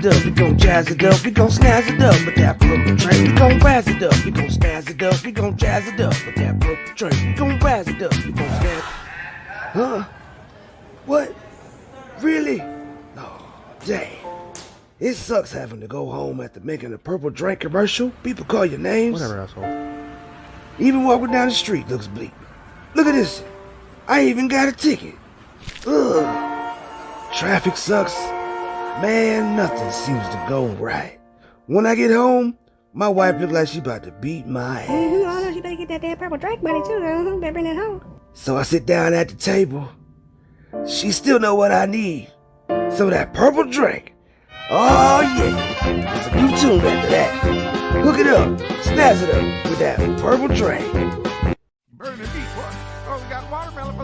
Speaker 2: it up, we gon' jazz it up, we gon' snazz it up with that purple train. We gon' razz it up, we gon' snazz it up, we gon' jazz it up with that purple train. We gon' razz it up, we gon' snazz. Huh? What? Really? Oh, dang. It sucks having to go home after making a purple drink commercial. People call your names.
Speaker 4: Whatever, asshole.
Speaker 2: Even walking down the street looks bleak. Look at this. I even got a ticket. Ugh. Traffic sucks. Man, nothing seems to go right. When I get home, my wife look like she about to beat my ass.
Speaker 3: Oh, you better get that damn purple drink money too. Better bring that home.
Speaker 2: So I sit down at the table. She still know what I need. Some of that purple drink. Oh yeah. It's a new tune after that. Hook it up, snazz it up with that purple drink.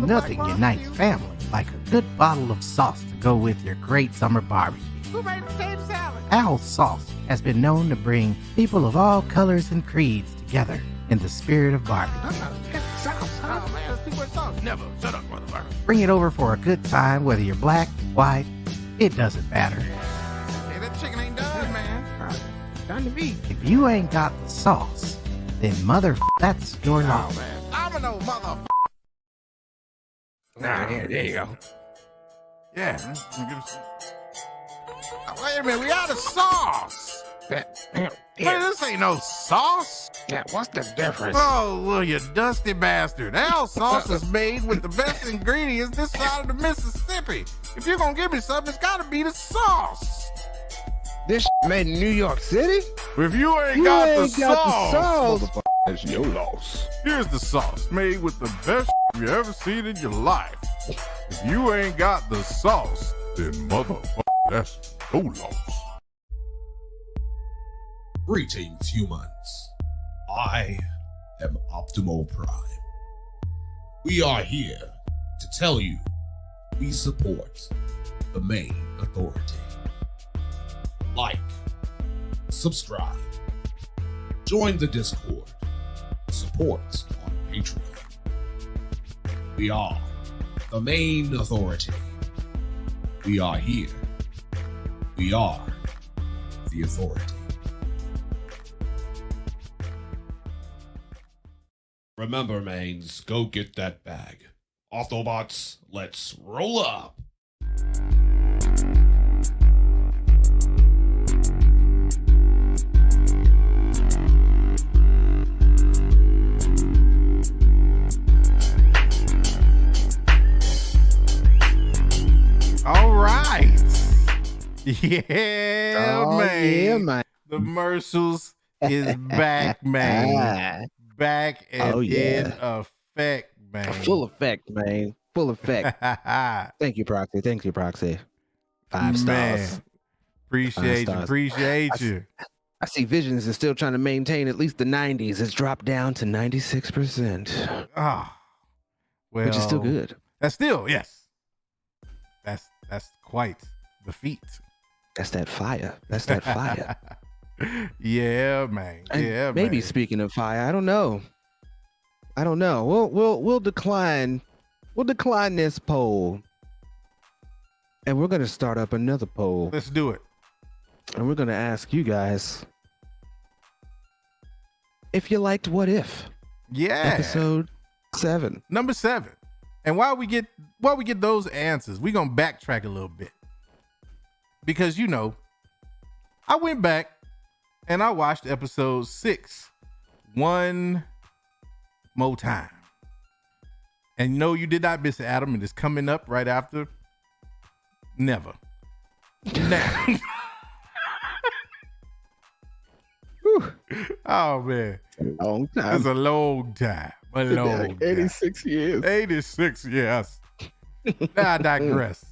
Speaker 6: Nothing unites family like a good bottle of sauce to go with your great summer barbecue.
Speaker 5: Who made potato salad?
Speaker 6: Al's Sauce has been known to bring people of all colors and creeds together in the spirit of barbecue.
Speaker 5: Oh man, it's too much sauce. Never. Shut up, motherfucker.
Speaker 6: Bring it over for a good time, whether you're black, white, it doesn't matter.
Speaker 5: Hey, that chicken ain't done, man.
Speaker 4: Time to be.
Speaker 6: If you ain't got the sauce, then that's your loss.
Speaker 5: Oh man, I'm a no motherfucker.
Speaker 4: There you go.
Speaker 5: Yeah. Wait a minute, we out of sauce.
Speaker 4: Yeah.
Speaker 5: Hey, this ain't no sauce.
Speaker 4: Yeah, what's the difference?
Speaker 5: Oh, well, you dusty bastard. Al's Sauce is made with the best ingredients this side of the Mississippi. If you're gonna give me something, it's gotta be the sauce.
Speaker 4: This made in New York City?
Speaker 5: If you ain't got the
Speaker 4: sauce,
Speaker 5: sauce,
Speaker 1: That's your loss.
Speaker 5: here's the sauce made with the best you ever seen in your life. If you ain't got the sauce, then motherfucker, that's your loss.
Speaker 7: Greetings, humans. I am Optimal Prime. We are here to tell you we support the Mayne Authority. Like, subscribe, join the Discord, support on Patreon. We are the Mayne Authority. We are here. We are the Authority. Remember, Maynes, go get that bag. Autobots, let's roll up.
Speaker 5: All right. Yeah,
Speaker 4: Oh,
Speaker 5: man.
Speaker 4: yeah, man.
Speaker 5: The Mercials is back, man. back and
Speaker 4: Oh, yeah.
Speaker 5: in effect, man.
Speaker 4: Full effect, man. Full effect. Thank you, Proxy. Thank you, Proxy. 5 stars.
Speaker 5: Man, appreciate you.
Speaker 4: stars.
Speaker 5: Appreciate you.
Speaker 4: I see Visions is still trying to maintain at least the 90s. It's dropped down to 96%,
Speaker 5: Ah, well,
Speaker 4: which is still good.
Speaker 5: That's still, yes. That's quite the feat.
Speaker 4: That's that fire. That's that fire.
Speaker 5: Yeah, man.
Speaker 4: And
Speaker 5: Yeah,
Speaker 4: maybe
Speaker 5: man.
Speaker 4: speaking of fire, I don't know. We'll decline. We'll decline this poll, and we're gonna start up another poll,
Speaker 5: Let's do it.
Speaker 4: and we're gonna ask you guys if you liked What If
Speaker 5: Yeah.
Speaker 4: episode 7.
Speaker 5: Number 7. And while we get those answers, we're gonna backtrack a little bit. Because I went back and I watched episode 6 one more time. And no, you did not miss it, Adam. It is coming up right after. Never. Now. Oh man.
Speaker 4: Long time.
Speaker 5: It's a long time. A long
Speaker 4: Like
Speaker 5: time.
Speaker 4: 86 years.
Speaker 5: 86, yes. Now I digress.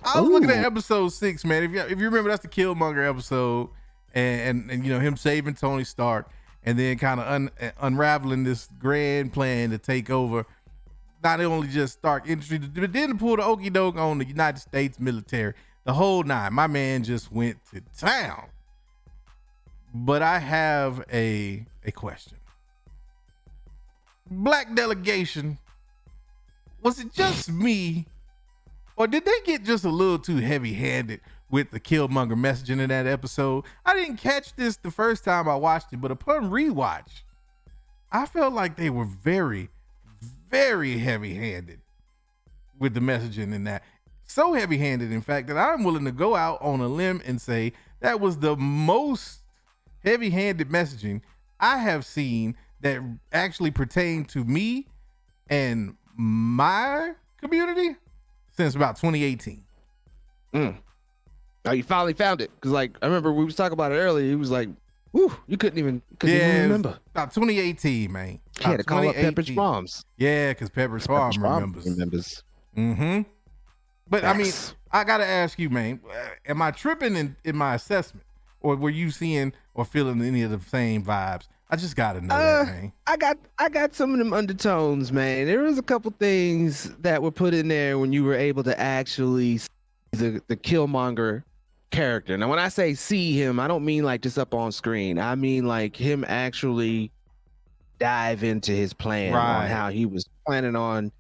Speaker 5: I was looking at episode 6, man. If you remember, that's the Killmonger episode, and him saving Tony Stark, and then kind of unraveling this grand plan to take over not only just Stark Industries, but then to pull the okie doke on the United States military. The whole nine. My man just went to town. But I have a question. Black delegation, was it just me, or did they get just a little too heavy-handed with the Killmonger messaging in that episode? I didn't catch this the first time I watched it, but upon rewatch, I felt like they were very, very heavy-handed with the messaging in that. So heavy-handed, in fact, that I'm willing to go out on a limb and say that was the most heavy-handed messaging I have seen that actually pertained to me and my community since about 2018.
Speaker 4: Oh, you finally found it? Because I remember we was talking about it earlier. He was like, "Whew, you couldn't even remember."
Speaker 5: About 2018, man.
Speaker 4: He had to call up Pepperidge Farms.
Speaker 5: Yeah, because Pepperidge Farms remembers. Mm-hmm. But I mean, I gotta ask you, man, am I tripping in my assessment? Or were you seeing or feeling any of the same vibes? I just gotta know that, man.
Speaker 4: I got some of them undertones, man. There was a couple things that were put in there when you were able to actually see the Killmonger character. Now, when I say see him, I don't mean like just up on screen. I mean like him actually dive into his plan on how he was planning on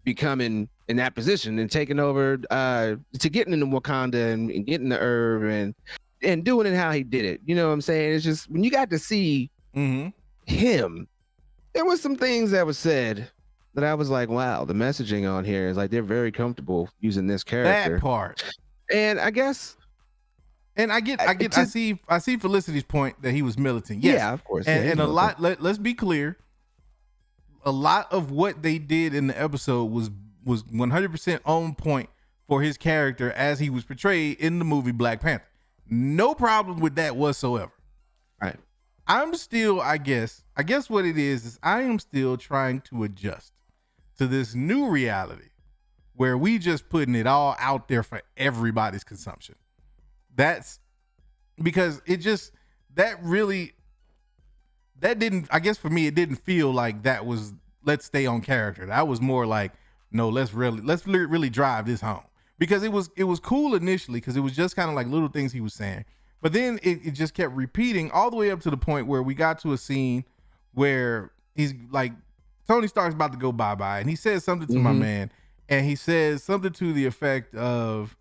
Speaker 4: becoming in that position and taking over to getting into Wakanda and getting the herb and doing it how he did it. You know what I'm saying? It's just when you got to see him, there was some things that was said that I was like, wow, the messaging on here is like they're very comfortable using this character.
Speaker 5: That part.
Speaker 4: And I guess
Speaker 5: I see Felicity's point that he was militant. Yes.
Speaker 4: Yeah, of course.
Speaker 5: And a lot, let's be clear, a lot of what they did in the episode was 100% on point for his character as he was portrayed in the movie Black Panther. No problem with that whatsoever.
Speaker 4: Right.
Speaker 5: I'm still, I guess what it is I am still trying to adjust to this new reality where we just putting it all out there for everybody's consumption. That's because it just, that didn't, I guess for me, it didn't feel like that was, let's stay on character. That was more like, no, let's really drive this home. Because it was cool initially because it was just kind of like little things he was saying. But then it just kept repeating all the way up to the point where we got to a scene where he's like, Tony Stark's about to go bye-bye. And he says something to my man. And he says something to the effect of,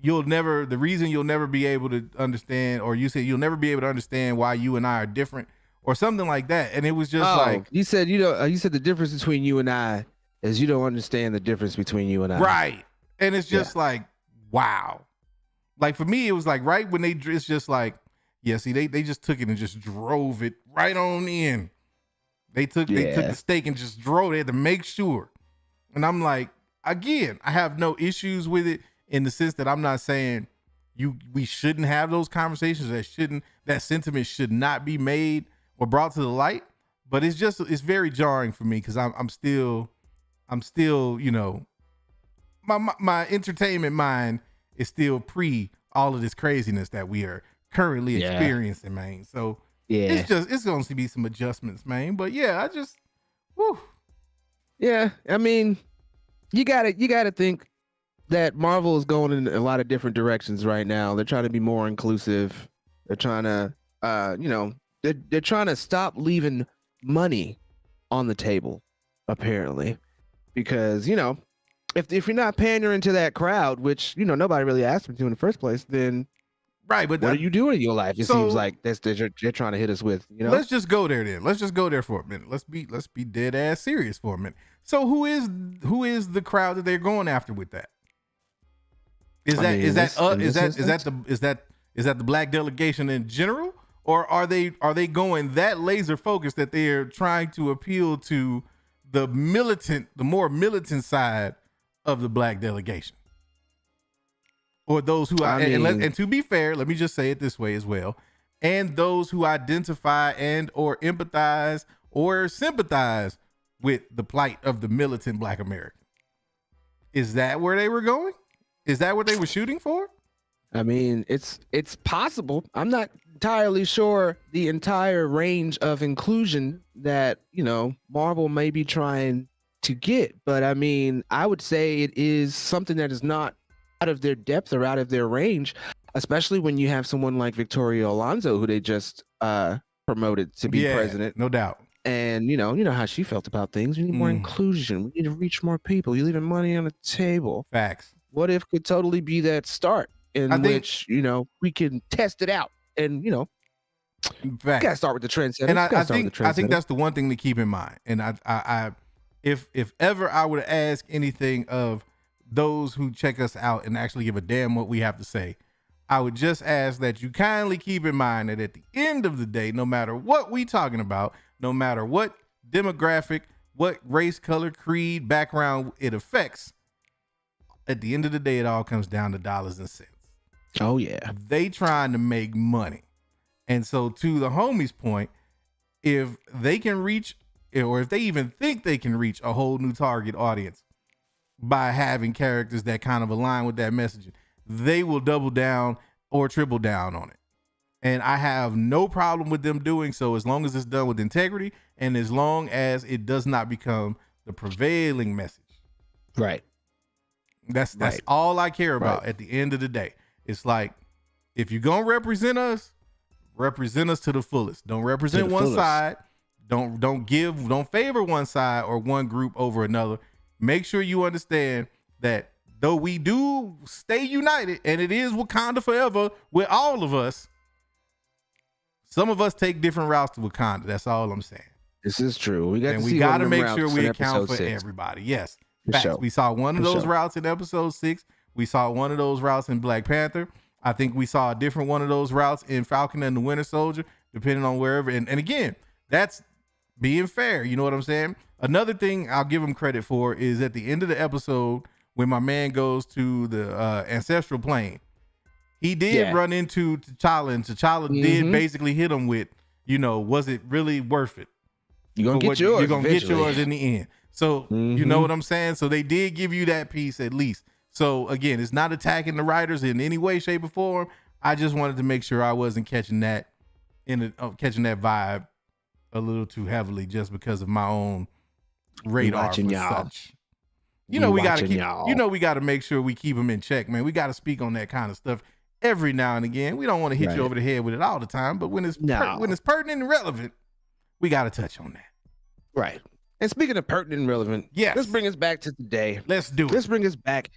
Speaker 5: the reason you'll never be able to understand, or you said you'll never be able to understand why you and I are different or something like that. And it was just like,
Speaker 4: you said, you said the difference between you and I is you don't understand the difference between you and I.
Speaker 5: Right. And it's just like, wow. Like for me, it was like right when it's just like, yeah, see, they just took it and just drove it right on in. They took the stake and just drove it. They had to make sure. And I'm like, again, I have no issues with it in the sense that I'm not saying we shouldn't have those conversations. That sentiment should not be made or brought to the light. but it's very jarring for me because I'm still, you know, my entertainment mind is still pre all of this craziness that we are currently experiencing, man. So it's going to be some adjustments, man. But yeah,
Speaker 4: Yeah, I mean, you gotta think that Marvel is going in a lot of different directions right now. They're trying to be more inclusive. They're trying to, they're trying to stop leaving money on the table, apparently, because if you're not pandering to that crowd, which nobody really asked them to in the first place, then
Speaker 5: right. But
Speaker 4: what are you doing in your life? It seems like they're trying to hit us with.
Speaker 5: Let's just go there then. Let's just go there for a minute. Let's be dead ass serious for a minute. So who is the crowd that they're going after with that? Is that the black delegation in general, or are they going that laser focused that they're trying to appeal to the more militant side of the black delegation, or those who and to be fair, let me just say it this way as well, and those who identify and or empathize or sympathize with the plight of the militant Black American. Is that where they were going? Is that what they were shooting for?
Speaker 4: I mean, it's possible. I'm not entirely sure the entire range of inclusion that, Marvel may be trying to get. But I mean, I would say it is something that is not out of their depth or out of their range, especially when you have someone like Victoria Alonso, who they just promoted to be president.
Speaker 5: No doubt.
Speaker 4: And, you know how she felt about things. We need more inclusion. We need to reach more people. You're leaving money on the table.
Speaker 5: Facts.
Speaker 4: What if could totally be that start in which, we can test it out and, gotta start with the trendsetter.
Speaker 5: And I think that's the one thing to keep in mind. And I if ever I were to ask anything of those who check us out and actually give a damn what we have to say, I would just ask that you kindly keep in mind that at the end of the day, no matter what we talking about, no matter what demographic, what race, color, creed, background it affects, at the end of the day, it all comes down to dollars and cents.
Speaker 4: Oh, yeah.
Speaker 5: They trying to make money. And so to the homies' point, if they can reach, or if they even think they can reach a whole new target audience by having characters that kind of align with that messaging, they will double down or triple down on it. And I have no problem with them doing so as long as it's done with integrity and as long as it does not become the prevailing message.
Speaker 4: Right.
Speaker 5: That's all I care about at the end of the day. It's like, if you're going to represent us to the fullest. Don't represent one side. Don't favor one side or one group over another. Make sure you understand that though we do stay united and it is Wakanda forever with all of us, some of us take different routes to Wakanda. That's all I'm saying.
Speaker 4: This is true. We
Speaker 5: got to make sure we account for everybody. Yes.
Speaker 4: Sure.
Speaker 5: We saw one of those routes in episode 6. We saw one of those routes in Black Panther. I think we saw a different one of those routes in Falcon and the Winter Soldier, depending on wherever. And again, that's being fair. You know what I'm saying? Another thing I'll give him credit for is at the end of the episode, when my man goes to the ancestral plane, he did run into T'Challa, and T'Challa did basically hit him with, was it really worth it?
Speaker 4: You're going to get yours.
Speaker 5: You're going to get yours in the end. So you know what I'm saying? So they did give you that piece at least. So again, it's not attacking the writers in any way, shape, or form. I just wanted to make sure I wasn't catching that vibe a little too heavily just because of my own radar for such. We got to make sure we keep them in check, man. We got to speak on that kind of stuff every now and again. We don't want to hit you over the head with it all the time, but when it's pertinent and relevant, we got to touch on that.
Speaker 4: Right. And speaking of pertinent and relevant, let's bring us back to today.
Speaker 5: Let's do it.
Speaker 4: Let's bring us back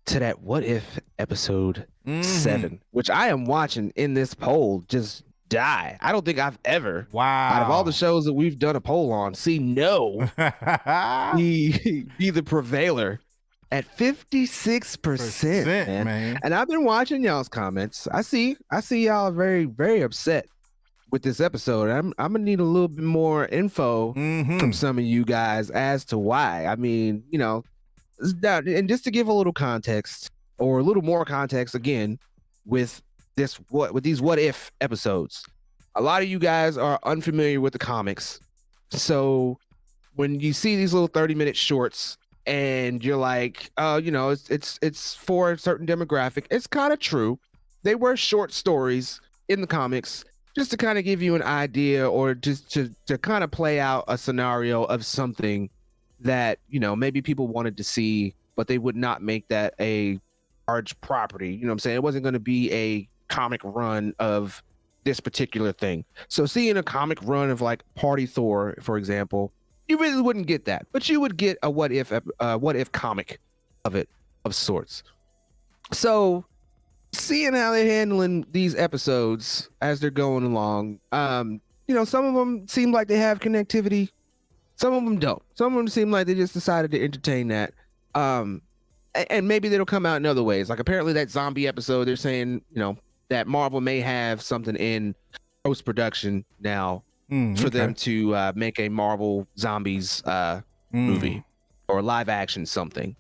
Speaker 4: to that What If episode 7, which I am watching in this poll just die. I don't think I've ever, out of all the shows that we've done a poll on, seen be the prevailer at 56%, man. And I've been watching y'all's comments. I see y'all very, very upset with this episode. I'm gonna need a little bit more info from some of you guys as to why. I mean, and just to give a little context or a little more context again with these what if episodes. A lot of you guys are unfamiliar with the comics, So when you see these little 30-minute shorts and you're like, oh, you know, it's for a certain demographic, it's kind of true. They were short stories in the comics just to kind of give you an idea, or just to kind of play out a scenario of something that, you know, maybe people wanted to see, but they would not make that a large property. You know what I'm saying? It wasn't going to be a comic run of this particular thing. So seeing a comic run of like Party Thor, for example, you really wouldn't get that, but you would get a what if comic of it, of sorts. So seeing how they're handling these episodes as they're going along, you know, some of them seem like they have connectivity, some of them don't. Some of them seem like they just decided to entertain that, and maybe that'll come out in other ways. Like apparently that zombie episode, they're saying, you know, that Marvel may have something in post-production now for them to make a Marvel zombies movie or live action something.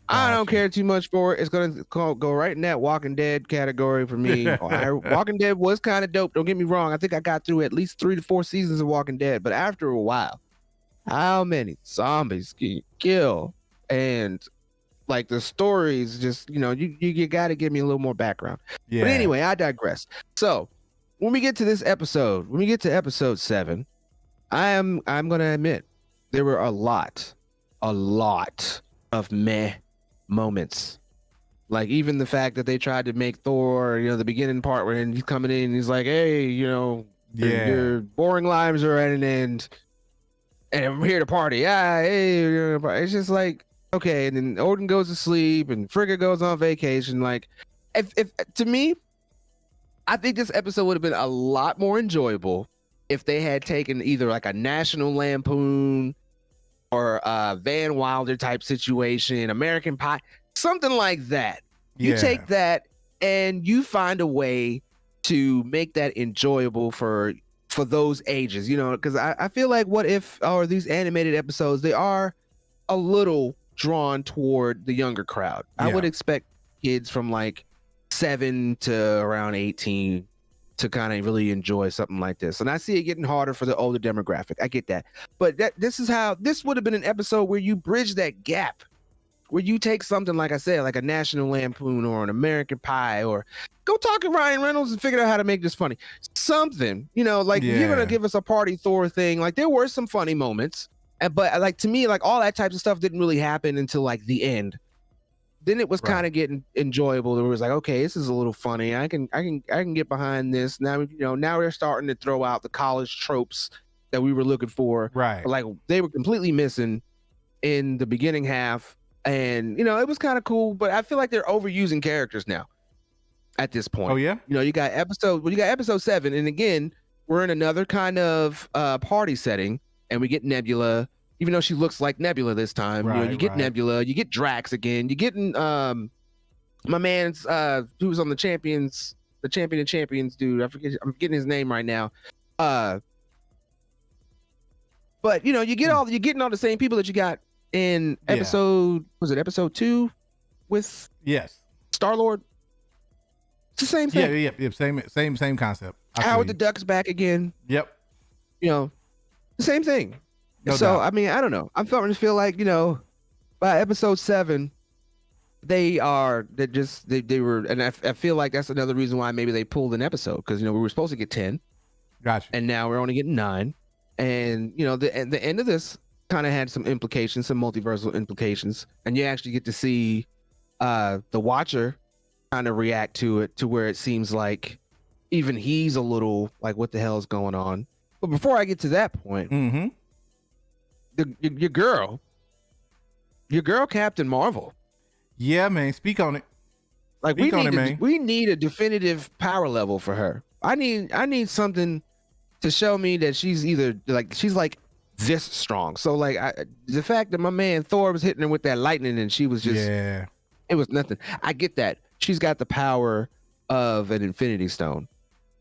Speaker 4: I don't care too much for it. It's gonna go right in that Walking Dead category for me. Walking Dead was kind of dope, don't get me wrong. I think I got through at least 3 to 4 seasons of Walking Dead, but after a while, how many zombies can you kill? And like the stories, just, you know, you got to give me a little more background. Yeah. But anyway, I digress. So when we get to this episode, when we get to episode 7, I'm gonna admit there were a lot of meh moments. Like even the fact that they tried to make Thor, you know, the beginning part where he's coming in, he's like, hey, you know, your boring lives are at an end, and I'm here to party. Hey, it's just like, okay. And then Odin goes to sleep, and Frigga goes on vacation. Like, if to me, I think this episode would have been a lot more enjoyable if they had taken either like a National Lampoon or Van Wilder type situation, American Pie, something like that. You take that and you find a way to make that enjoyable for those ages, you know, because I feel like what if, or these animated episodes, they are a little drawn toward the younger crowd. I would expect kids from like 7 to around 18 to kind of really enjoy something like this. And I see it getting harder for the older demographic. I get that. But this would have been an episode where you bridge that gap, where you take something, like I said, like a National Lampoon or an American Pie, or go talk to Ryan Reynolds and figure out how to make this funny. Something, you know, like if you're going to give us a Party Thor thing, like there were some funny moments, but like to me, like all that types of stuff didn't really happen until like the end. Then it was kind of getting enjoyable. It was like, okay, this is a little funny. I can get behind this. Now, you know, now we're starting to throw out the college tropes that we were looking for. Right. Like they were completely missing in the beginning half. And, you know, it was kind of cool, but I feel like they're overusing characters now at this point. Oh, yeah? You know, you got episode 7. And again, we're in another kind of party setting, and we get Nebula. Even though she looks like Nebula this time, you know, you get Nebula, you get Drax again, you getting my man's who's on the champion of champions dude. I'm forgetting his name right now. But you know, you're getting all the same people that you got in episode, was it episode 2 with Star-Lord? It's the same thing.
Speaker 5: Yeah, same concept.
Speaker 4: Howard the Duck's back again. Yep. You know, the same thing. No doubt. I mean, I don't know. I'm starting to feel like, you know, by episode 7, they were, and I feel like that's another reason why maybe they pulled an episode, because, you know, we were supposed to get 10. Gotcha. And now we're only getting 9. And, you know, the end of this kind of had some implications, some multiversal implications. And you actually get to see the Watcher kind of react to it, to where it seems like even he's a little like, what the hell is going on? But before I get to that point, your girl Captain Marvel. Yeah, man, speak on it. Like we need a definitive power level for her. I need something to show me that she's like this strong. So like the fact that my man Thor was hitting her with that lightning and she was just it was nothing. I get that. She's got the power of an Infinity Stone.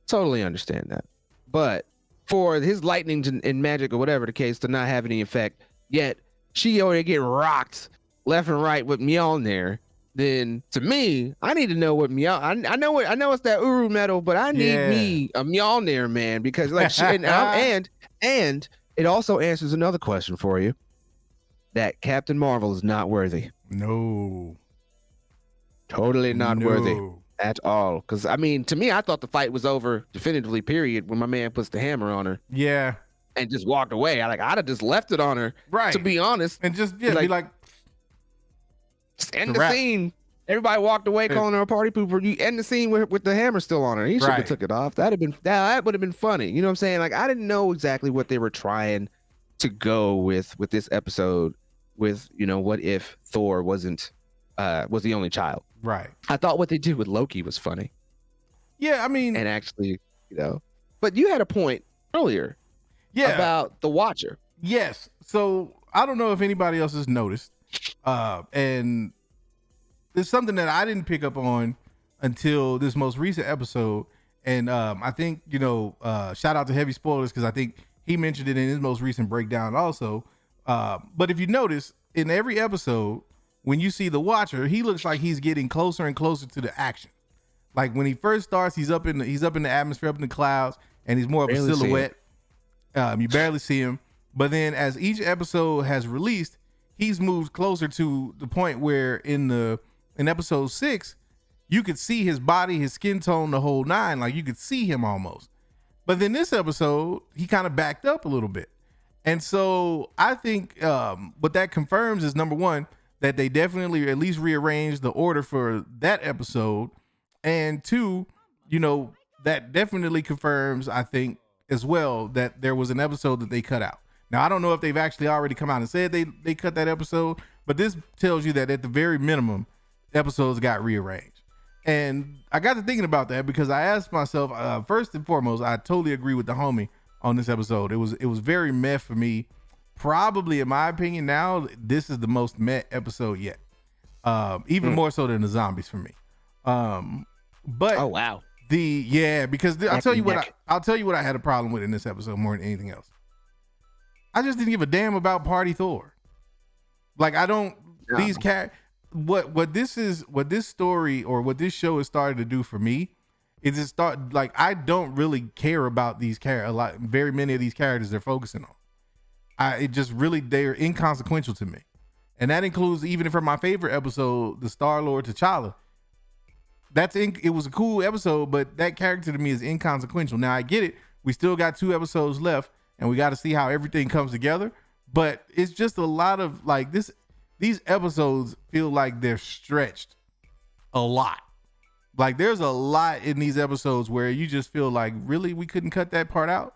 Speaker 4: Totally understand that. But for his lightning and magic or whatever the case to not have any effect, yet she already get rocked left and right with Mjolnir, then to me, I need to know what Mjolnir. I know it's that Uru metal, but I need me a Mjolnir, man, because like and It also answers another question for you, that Captain Marvel is not worthy.
Speaker 5: No.
Speaker 4: Totally not worthy
Speaker 5: No.
Speaker 4: at all. Because, I mean, to me, I thought the fight was over definitively, period, when my man puts the hammer on her
Speaker 5: Yeah.
Speaker 4: and just walked away. I'd have just left it on her,
Speaker 5: Right.
Speaker 4: to be honest.
Speaker 5: And just,
Speaker 4: Be
Speaker 5: be like,
Speaker 4: just end
Speaker 5: the
Speaker 4: the
Speaker 5: wrap.
Speaker 4: scene. Everybody walked away calling her a party pooper. You end the scene with the hammer still on her. He should have
Speaker 5: Right.
Speaker 4: took it off. That would have been funny. You know what I'm saying? Like, I didn't know exactly what they were trying to go with this episode with, what if Thor was the only child.
Speaker 5: right.
Speaker 4: I thought what they did with Loki was funny.
Speaker 5: Yeah, I mean,
Speaker 4: And actually, but you had a point earlier
Speaker 5: yeah.
Speaker 4: about the Watcher.
Speaker 5: Yes. So I don't know if anybody else has noticed. And there's something that I didn't pick up on until this most recent episode. And I think, shout out to Heavy Spoilers, because I think he mentioned it in his most recent breakdown also. But if you notice, in every episode, when you see the Watcher, he looks like he's getting closer and closer to the action. Like when he first starts, he's up in the atmosphere, up in the clouds, and he's more of
Speaker 4: Barely
Speaker 5: a
Speaker 4: see
Speaker 5: silhouette. You barely see him. But then as each episode has released, he's moved closer to the point where in episode 6, you could see his body, his skin tone, the whole nine. Like you could see him almost. But then this episode, he kind of backed up a little bit. And so I think what that confirms is, number one, that they definitely at least rearranged the order for that episode. And two, that definitely confirms, I think, as well, that there was an episode that they cut out. Now, I don't know if they've actually already come out and said they cut that episode, but this tells you that at the very minimum, episodes got rearranged. And I got to thinking about that because I asked myself, first and foremost, I totally agree with the homie on this episode. It was very meh for me. Probably, in my opinion, now this is the most meh episode yet. Even more so than the zombies for me. But
Speaker 4: Oh, wow.
Speaker 5: because I'll tell you
Speaker 4: neck.
Speaker 5: what I had a problem with in this episode more than anything else. I just didn't give a damn about Party Thor. Like I don't
Speaker 4: No.
Speaker 5: these what this story or what this show has started to do for me is I don't really care about these very many of these characters they're focusing on. They're inconsequential to me. And that includes even for my favorite episode, the Star-Lord T'Challa. It was a cool episode, but that character to me is inconsequential. Now I get it. We still got 2 episodes left and we got to see how everything comes together. But it's just a lot of these episodes feel like they're stretched a lot. Like there's a lot in these episodes where you just feel like, really, we couldn't cut that part out?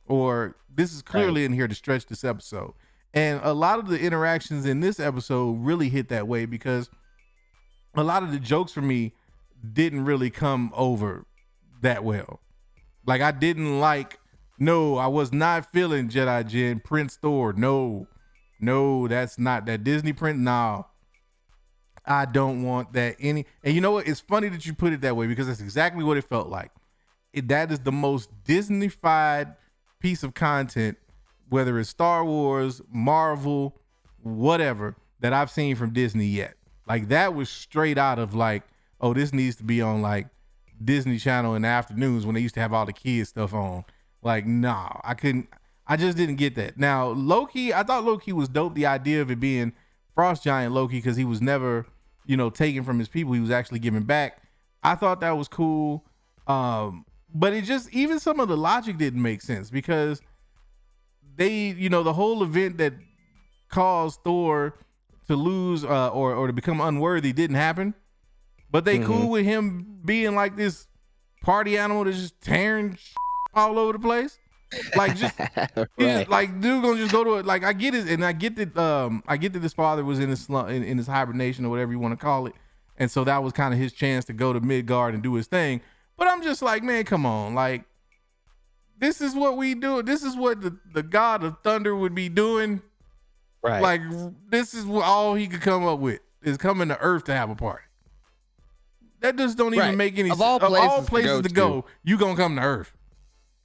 Speaker 5: Or this is clearly in here to stretch this episode. And a lot of the interactions in this episode really hit that way because a lot of the jokes for me didn't really come over that well. Like I didn't I was not feeling Jedi Jen, Prince Thor. No, that's not that Disney Prince. No, I don't want that any. And you know what? It's funny that you put it that way because that's exactly what it felt like. That is the most Disney-fied piece of content, whether it's Star Wars, Marvel, whatever, that I've seen from Disney yet. Like that was straight out of oh, this needs to be on Disney Channel in the afternoons when they used to have all the kids stuff on. Nah, I just didn't get that. Now, Loki, I thought Loki was dope. The idea of it being Frost Giant Loki, because he was never, taken from his people. He was actually given back. I thought that was cool. But it just, even some of the logic didn't make sense because they, the whole event that caused Thor to lose or to become unworthy didn't happen. But they cool with him being like this party animal that's just tearing all over the place.
Speaker 4: Right.
Speaker 5: Dude gonna just go to it. I get it, and I get that this father was in his in his hibernation or whatever you want to call it, and so that was kind of his chance to go to Midgard and do his thing. But I'm just man, come on, this is what we do. This is what the god of thunder would be doing.
Speaker 4: Right.
Speaker 5: This is what all he could come up with is coming to Earth to have a party. That just don't even make any sense. Of all places to go, you gonna come to Earth.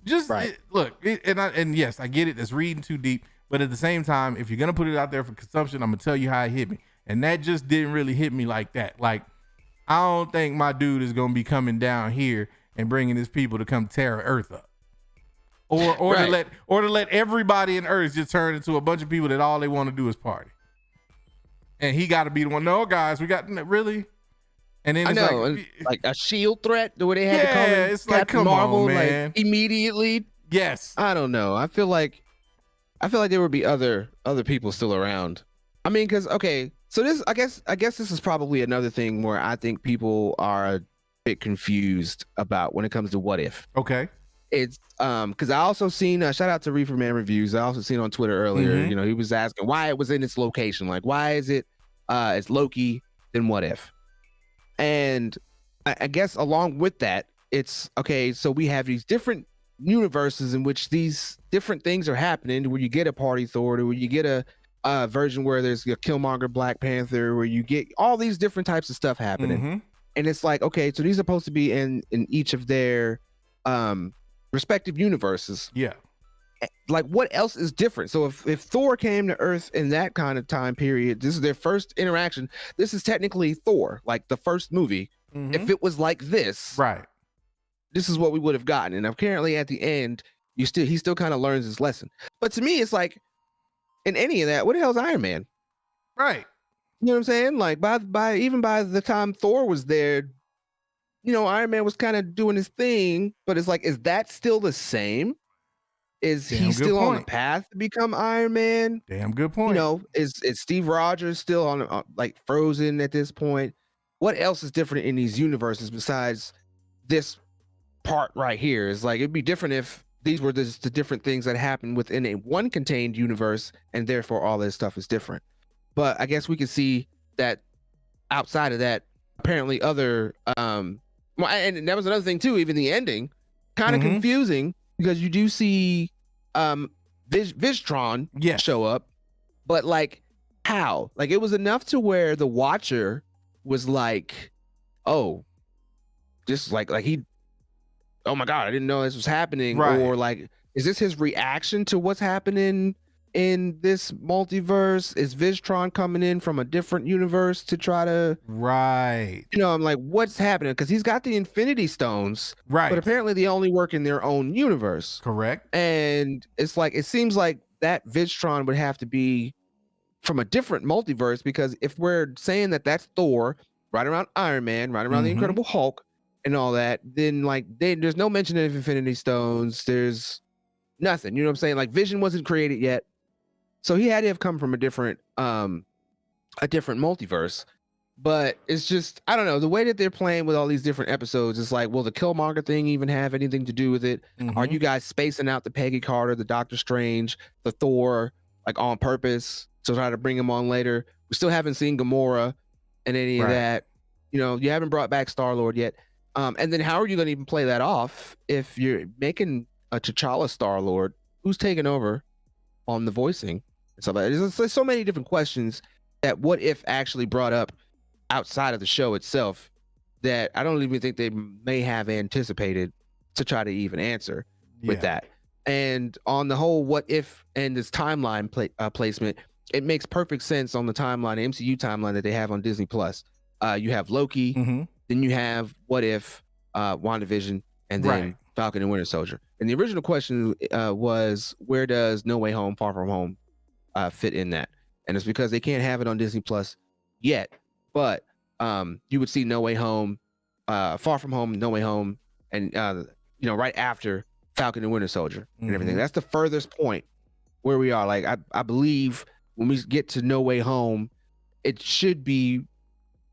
Speaker 5: Just and yes, I get it. That's reading too deep. But at the same time, if you're gonna put it out there for consumption, I'm gonna tell you how it hit me. And that just didn't really hit me like that. I don't think my dude is gonna be coming down here and bringing his people to come tear Earth up. or
Speaker 4: Right.
Speaker 5: to let everybody in Earth just turn into a bunch of people that all they want to do is party. And he got to be the one. No, guys, we got really. And then
Speaker 4: I
Speaker 5: it's
Speaker 4: know, and like a shield threat, the way they had to call
Speaker 5: yeah,
Speaker 4: him
Speaker 5: it's like,
Speaker 4: Captain
Speaker 5: come
Speaker 4: Marvel,
Speaker 5: on, man.
Speaker 4: like immediately.
Speaker 5: Yes.
Speaker 4: I don't know. I feel like there would be other people still around. I mean, because okay, so this I guess this is probably another thing where I think people are a bit confused about when it comes to what if.
Speaker 5: Okay.
Speaker 4: It's because I also seen shout out to Reefer Man Reviews. I also seen on Twitter earlier.
Speaker 5: Mhm.
Speaker 4: You know, he was asking why it was in its location. Like, why is it it's Loki then what if? And I guess along with that, it's okay. So we have these different universes in which these different things are happening. Where you get a Party Thor, or where you get a version where there's a Killmonger Black Panther, where you get all these different types of stuff happening.
Speaker 5: Mhm.
Speaker 4: And it's like, okay, so these are supposed to be in each of their respective universes.
Speaker 5: Yeah.
Speaker 4: Like, what else is different? So if Thor came to Earth in that kind of time period, this is their first interaction. This is technically Thor, like the first movie.
Speaker 5: Mhm.
Speaker 4: If it was like this,
Speaker 5: Right.
Speaker 4: this is what we would have gotten. And apparently at the end, he still kind of learns his lesson. But to me, it's like, in any of that, what the hell's Iron Man?
Speaker 5: Right.
Speaker 4: You know what I'm saying? Like even by the time Thor was there, you know, Iron Man was kind of doing his thing, but it's like, is that still the same? Is
Speaker 5: Damn
Speaker 4: he
Speaker 5: good
Speaker 4: still on the
Speaker 5: point.
Speaker 4: path to become Iron Man?
Speaker 5: Damn good point.
Speaker 4: You know, is Steve Rogers still on like frozen at this point? What else is different in these universes besides this part right here? Is like, it'd be different if these were the different things that happen within a one contained universe, and therefore all this stuff is different. But I guess we could see that outside of that, apparently other well, and that was another thing too. Even the ending, kind of
Speaker 5: Mhm.
Speaker 4: confusing, because you do see Vistron
Speaker 5: Yes.
Speaker 4: show up, but like how? Like, it was enough to where the Watcher was like, oh, just like he, oh my god, I didn't know this was happening.
Speaker 5: Right.
Speaker 4: Or like, is this his reaction to what's happening in this multiverse? Is Vistron coming in from a different universe to try to,
Speaker 5: Right.
Speaker 4: you know, I'm like, what's happening? Because he's got the Infinity Stones,
Speaker 5: Right.
Speaker 4: but apparently they only work in their own universe.
Speaker 5: Correct.
Speaker 4: And it's like, it seems like that Vistron would have to be from a different multiverse, because if we're saying that that's Thor right around Iron Man, right around the
Speaker 5: Mhm.
Speaker 4: Incredible Hulk and all that, then like there's no mention of Infinity Stones. There's nothing. You know what I'm saying? Like, Vision wasn't created yet. So he had to have come from a different multiverse. But it's just, I don't know, the way that they're playing with all these different episodes, it's like, will the Killmonger thing even have anything to do with it? Are
Speaker 5: Mhm.
Speaker 4: you guys spacing out the Peggy Carter, the Doctor Strange, the Thor, like on purpose to try to bring him on later? We still haven't seen Gamora and any of
Speaker 5: Right.
Speaker 4: that. You know, you haven't brought back Star-Lord yet. And then how are you going to even play that off if you're making a T'Challa Star-Lord? Who's taking over on the voicing and stuff like that? There's so many different questions that what if actually brought up outside of the show itself that I don't even think they may have anticipated to try to even answer with
Speaker 5: Yeah.
Speaker 4: that. And on the whole, what if and this timeline placement, it makes perfect sense on the timeline, the MCU timeline that they have on Disney Plus. You have Loki,
Speaker 5: Mhm.
Speaker 4: then you have what if WandaVision, and then
Speaker 5: Right.
Speaker 4: Falcon and Winter Soldier. And the original question was, where does No Way Home, Far From Home fit in that? And it's because they can't have it on Disney Plus yet. But you would see No Way Home, Far From Home, No Way Home, and you know, right after Falcon and Winter Soldier and everything.
Speaker 5: Mhm.
Speaker 4: That's the furthest point where we are. Like, I believe when we get to No Way Home, it should be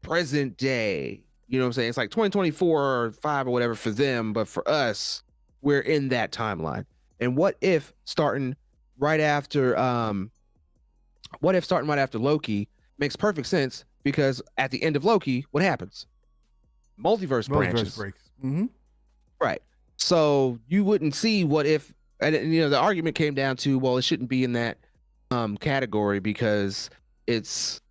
Speaker 4: present day. You know what I'm saying? It's like 2024 or 5 or whatever for them, but for us, we're in that timeline. And what if starting right after Loki makes perfect sense, because at the end of Loki, what happens? Multiverse branches.
Speaker 5: breaks. Mm-hmm.
Speaker 4: Right. So you wouldn't see what if, and you know, the argument came down to, well, it shouldn't be in that category because it's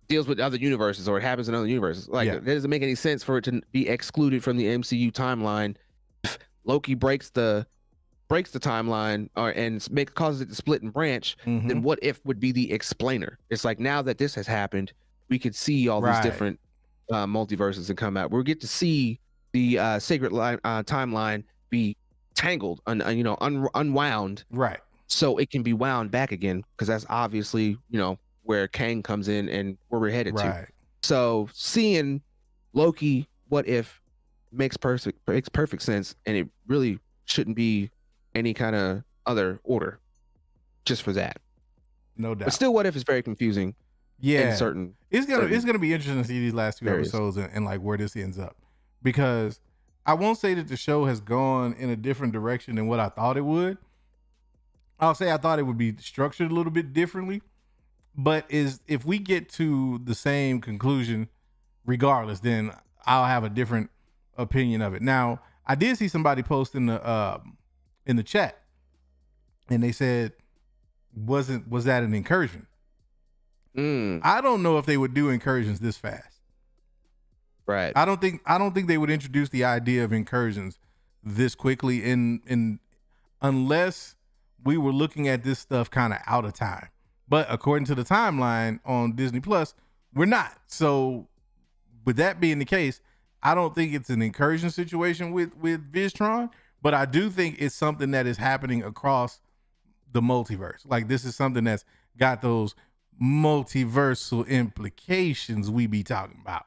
Speaker 4: deals with other universes, or it happens in other universes. Like,
Speaker 5: Yeah.
Speaker 4: it doesn't make any sense for it to be excluded from the MCU timeline. If Loki breaks the timeline and causes it to split and branch,
Speaker 5: Mm-hmm.
Speaker 4: then what if would be the explainer. It's like, now that this has happened, we could see all these
Speaker 5: Right.
Speaker 4: different multiverses and come out. We'll get to see the sacred line, timeline be tangled, unwound,
Speaker 5: Right.
Speaker 4: so it can be wound back again, because that's obviously where Kang comes in and where we're headed to.
Speaker 5: Right.
Speaker 4: So seeing Loki, what if, makes perfect sense, and it really shouldn't be any kind of other order just for that.
Speaker 5: No doubt.
Speaker 4: But still, what if is very confusing.
Speaker 5: Yeah.
Speaker 4: In certain,
Speaker 5: it's gonna be interesting to see these last 2 episodes and like where this ends up, because I won't say that the show has gone in a different direction than what I thought it would. I'll say I thought it would be structured a little bit differently, but if we get to the same conclusion regardless, then I'll have a different opinion of it. Now, I did see somebody post in the chat, and they said, was that an incursion? I don't know if they would do incursions this fast.
Speaker 4: Right.
Speaker 5: I don't think they would introduce the idea of incursions this quickly in unless we were looking at this stuff kind of out of time. But according to the timeline on Disney Plus, we're not. So with that being the case, I don't think it's an incursion situation with Vistron, but I do think it's something that is happening across the multiverse. Like, this is something that's got those multiversal implications we be talking about.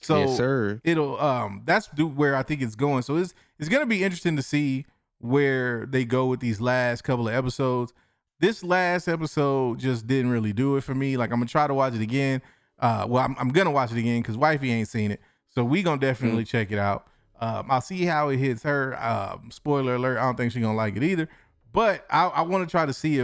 Speaker 5: So
Speaker 4: yes, sir.
Speaker 5: It'll that's where I think it's going. So it's gonna be interesting to see where they go with these last couple of episodes. This last episode just didn't really do it for me. Like, I'm gonna try to watch it again. I'm gonna watch it again because wifey ain't seen it, so we gonna definitely check it out. I'll see how it hits her. Spoiler alert: I don't think she's gonna like it either. But I want to try to see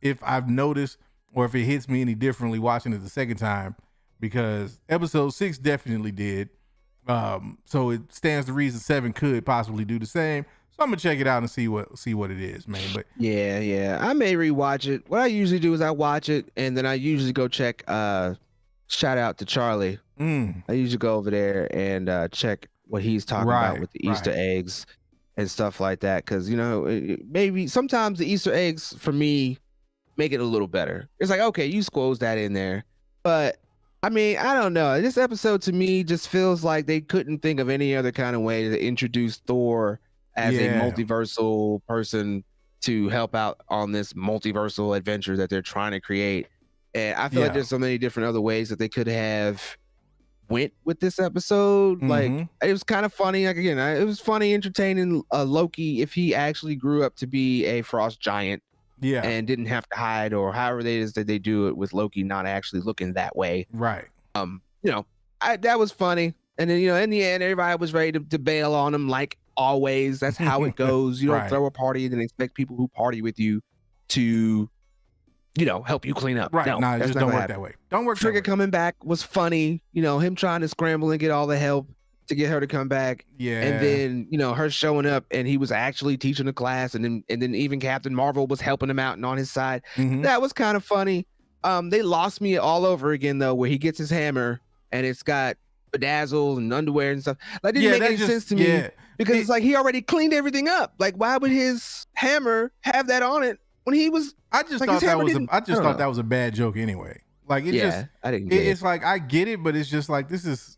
Speaker 5: if I've noticed or if it hits me any differently watching it the second time, because episode 6 definitely did. So it stands to reason 7 could possibly do the same. So I'm gonna check it out and see what it is, man. But
Speaker 4: yeah, I may rewatch it. What I usually do is I watch it and then I usually go check. Shout out to Charlie. I usually go over there and check what he's talking about with the Easter eggs and stuff like that, because maybe sometimes the Easter eggs for me make it a little better. It's like, okay, you squoze that in there, but I mean, I don't know. This episode to me just feels like they couldn't think of any other kind of way to introduce Thor as a multiversal person to help out on this multiversal adventure that they're trying to create. And I feel like there's so many different other ways that they could have went with this episode. Like, it was kind of funny. Like, again, it was funny, entertaining. Loki, if he actually grew up to be a frost giant, and didn't have to hide, or however they do it with Loki not actually looking that way.
Speaker 5: Right.
Speaker 4: That was funny. And then, in the end, everybody was ready to bail on him, like always. That's how it goes. You don't throw a party and then expect people who party with you to, help you clean up.
Speaker 5: Right.
Speaker 4: No,
Speaker 5: it just don't work that way. Don't work.
Speaker 4: Trigger coming back was funny. Him trying to scramble and get all the help to get her to come back.
Speaker 5: Yeah.
Speaker 4: And then, her showing up and he was actually teaching a class, and then even Captain Marvel was helping him out and on his side. That was kind of funny. They lost me all over again though, where he gets his hammer and it's got bedazzled and underwear and stuff. That didn't make any sense to me, because it's like he already cleaned everything up. Like, why would his hammer have that on it when he was?
Speaker 5: I just thought that was a bad joke anyway. Like,
Speaker 4: I didn't get it.
Speaker 5: It's like, I get it, but it's just like, this is.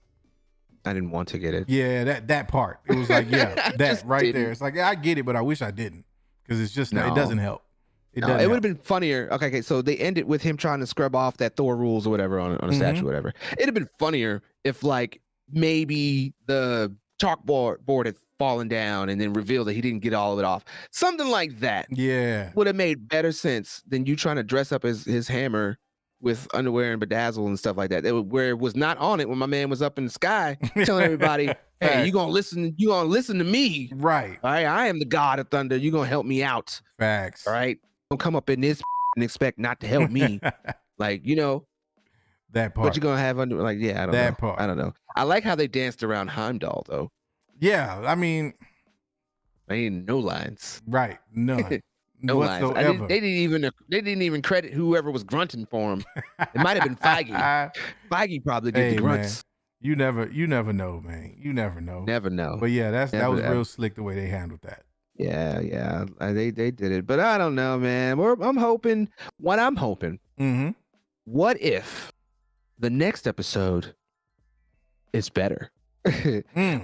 Speaker 4: I didn't want to get it.
Speaker 5: Yeah, that part. It was like, that right there. It's like, I get it, but I wish I didn't, because it's just it doesn't help. It would have been funnier.
Speaker 4: Okay, so they ended with him trying to scrub off that Thor rules or whatever on a statue or whatever. It'd have been funnier if, like, maybe the chalkboard had fallen down and then revealed that he didn't get all of it off. Something like that.
Speaker 5: Yeah.
Speaker 4: Would have made better sense than you trying to dress up his hammer with underwear and bedazzle and stuff like that. Where it was not on it when my man was up in the sky telling everybody, hey, you gonna listen to me.
Speaker 5: Right.
Speaker 4: All right. I am the God of thunder. You're gonna help me out.
Speaker 5: Facts.
Speaker 4: All right. Don't come up in this and expect not to help me. Like,
Speaker 5: that part.
Speaker 4: What you gonna have under, like, I don't know.
Speaker 5: That part.
Speaker 4: I don't know. I like how they danced around Heimdall though.
Speaker 5: Yeah, I mean,
Speaker 4: no lines.
Speaker 5: Right. None.
Speaker 4: No lines.
Speaker 5: Whatsoever.
Speaker 4: They didn't even credit whoever was grunting for him. It might have been Feige. Feige probably did the grunts.
Speaker 5: Man, you never know, man. You never know.
Speaker 4: Never know.
Speaker 5: But yeah, that was real slick the way they handled that.
Speaker 4: Yeah. They did it, but I don't know, man. I'm hoping. What if the next episode is better?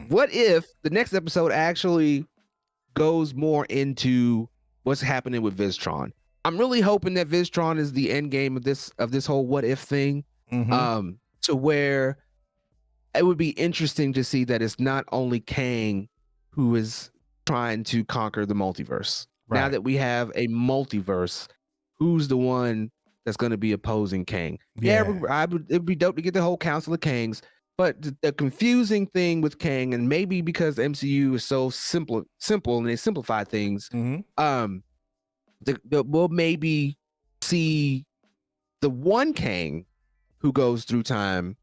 Speaker 4: What if the next episode actually goes more into what's happening with Vistron. I'm really hoping that Vistron is the end game of this whole what if thing. To where it would be interesting to see that it's not only Kang who is trying to conquer the multiverse. Now that we have a multiverse, who's the one that's going to be opposing Kang? It'd be dope to get the whole Council of Kangs. But the confusing thing with Kang, and maybe because the MCU is so simple and they simplify things, we'll maybe see the one Kang who goes through time,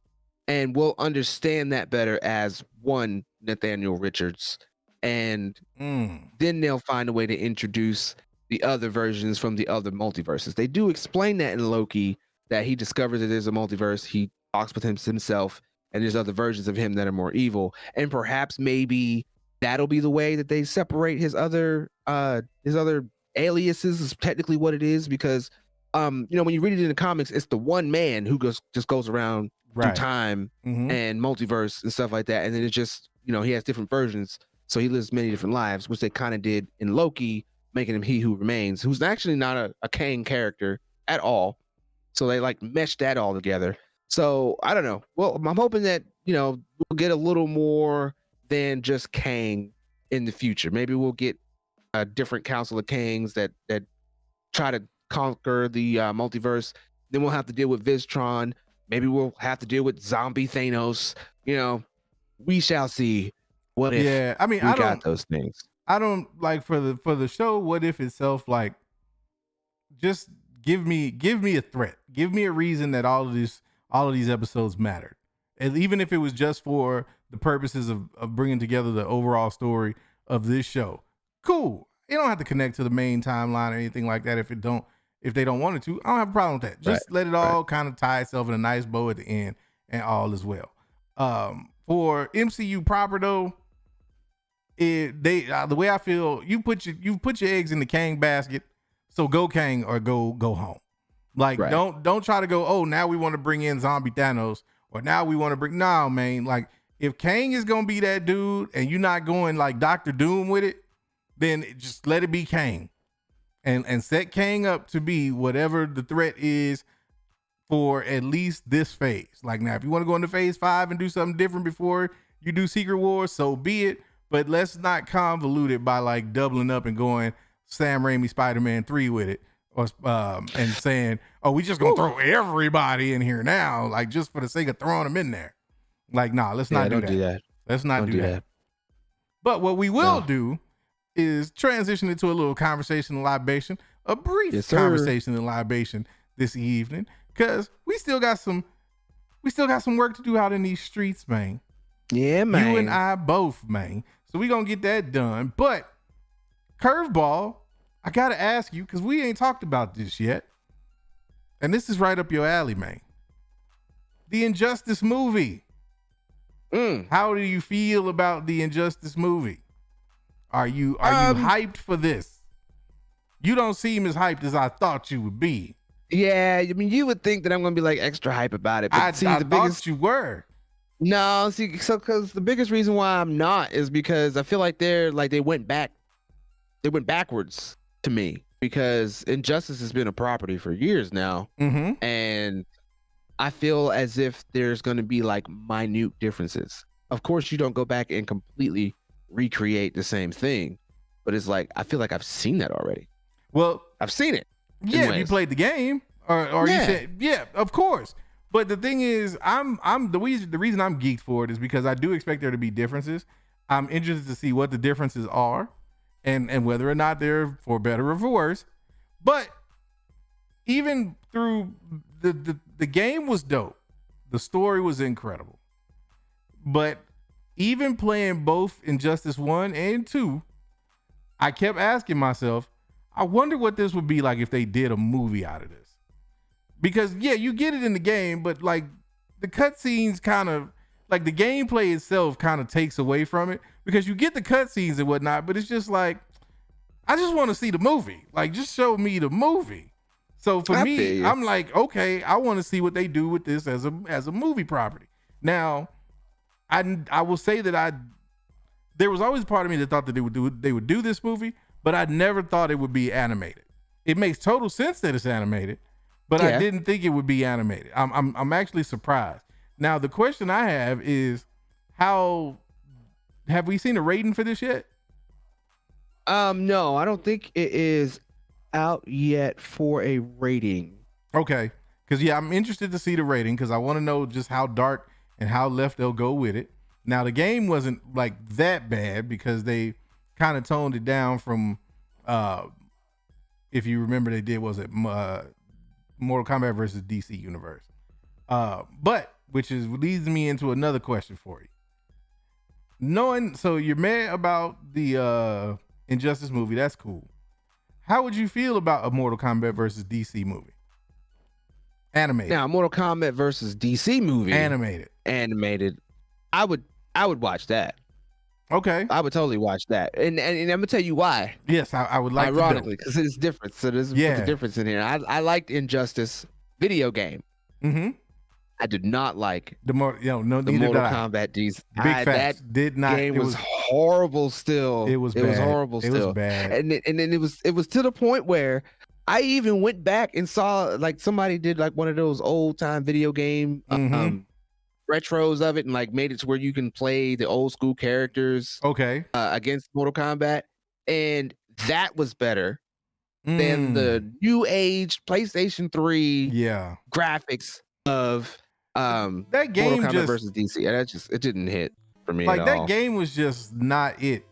Speaker 4: and we'll understand that better as one Nathaniel Richards. And then they'll find a way to introduce the other versions from the other multiverses. They do explain that in Loki, that he discovers that there's a multiverse. He talks with himself, and there's other versions of him that are more evil. And perhaps maybe that'll be the way that they separate his other aliases, is technically what it is, because when you read it in the comics, it's the one man who just goes around through time and multiverse and stuff like that. And then it's just, he has different versions. So he lives many different lives, which they kind of did in Loki, making him He Who Remains, who's actually not a Kang character at all. So they like meshed that all together. So I don't know. Well, I'm hoping that, we'll get a little more than just Kang in the future. Maybe we'll get a different Council of Kangs that try to conquer the multiverse. Then we'll have to deal with Vistron. Maybe we'll have to deal with zombie Thanos. We shall see. What if? Yeah, I mean, I got those things.
Speaker 5: I don't like for the show. What if itself, like, just give me a threat. Give me a reason that all of these episodes mattered, and even if it was just for the purposes of bringing together the overall story of this show, cool. You don't have to connect to the main timeline or anything like that if they don't want it to. I don't have a problem with that. Just let it all kind of tie itself in a nice bow at the end, and all is well. For MCU proper though, the way I feel, you put your eggs in the Kang basket, so go Kang or go home. Like don't try to go, oh, now we want to bring in zombie Thanos, or now we want to bring man. Like, if Kang is gonna be that dude and you're not going like Doctor Doom with it, then just let it be Kang, and set Kang up to be whatever the threat is for at least this phase. Like, now if you want to go into phase 5 and do something different before you do Secret Wars, so be it. But let's not convolute it by like doubling up and going Sam Raimi Spider-Man 3 with it, or and saying, oh, we just gonna throw everybody in here now, like just for the sake of throwing them in there. Like, nah, let's not do that. Let's not do that. But what we will do is transition into a little conversation and libation, a brief conversation and libation this evening, because we still got some work to do out in these streets, man.
Speaker 4: Yeah, man.
Speaker 5: You and I both, man. So we gonna get that done. But curveball, I gotta ask you, because we ain't talked about this yet, and this is right up your alley, man. The Injustice movie. How do you feel about the Injustice movie? Are you hyped for this? You don't seem as hyped as I thought you would be.
Speaker 4: Yeah, I mean, you would think that I'm gonna be like extra hype about it, but
Speaker 5: I thought you were.
Speaker 4: No, see, because the biggest reason why I'm not is because I feel like they went backwards to me, because Injustice has been a property for years now, and I feel as if there's going to be like minute differences. Of course, you don't go back and completely recreate the same thing, but it's like I feel like I've seen that already.
Speaker 5: Well,
Speaker 4: I've seen it.
Speaker 5: Yeah, if you played the game, or you said, yeah, of course. But the thing is, the reason I'm geeked for it is because I do expect there to be differences. I'm interested to see what the differences are, and whether or not they're for better or for worse. But even through the game was dope, the story was incredible. But even playing both Injustice 1 and 2, I kept asking myself, I wonder what this would be like if they did a movie out of this. Because yeah, you get it in the game, but like the cutscenes kind of, like the gameplay itself kind of takes away from it, because you get the cutscenes and whatnot, but it's just like, I just want to see the movie. Like, just show me the movie. So for me, I'm like, okay, I want to see what they do with this as a movie property. Now, I will say that I there was always part of me that thought that they would do this movie, but I never thought it would be animated. It makes total sense that it's animated, but I didn't think it would be animated. I'm actually surprised. Now the question I have is, how have we seen a rating for this yet?
Speaker 4: No, I don't think it is out yet for a rating.
Speaker 5: Okay, because I'm interested to see the rating because I want to know just how dark and how left they'll go with it. Now the game wasn't like that bad because they kind of toned it down from, if you remember, they did Mortal Kombat versus DC Universe, but which leads me into another question for you. So you're mad about the Injustice movie, that's cool. How would you feel about a Mortal Kombat versus DC movie? Animated.
Speaker 4: Now, Mortal Kombat versus DC movie. Animated. I would watch that.
Speaker 5: Okay.
Speaker 4: I would totally watch that. And I'm gonna tell you why.
Speaker 5: Yes, I would like
Speaker 4: ironically, because it's different. So there's a difference in here. I liked Injustice video game.
Speaker 5: Mm-hmm.
Speaker 4: I did not like
Speaker 5: the Mortal
Speaker 4: Kombat DC.
Speaker 5: Big facts. Did not.
Speaker 4: Game was horrible. Still,
Speaker 5: it was bad.
Speaker 4: Was horrible. Still,
Speaker 5: it was bad.
Speaker 4: And then it was to the point where I even went back and saw like somebody did like one of those old time video game retros of it and like made it to where you can play the old school characters.
Speaker 5: Okay.
Speaker 4: Against Mortal Kombat, and that was better than the new age PlayStation 3 graphics of
Speaker 5: that game
Speaker 4: Mortal Kombat
Speaker 5: just
Speaker 4: versus DC. And it didn't hit for me.
Speaker 5: Like
Speaker 4: at
Speaker 5: that
Speaker 4: all.
Speaker 5: game was just not it.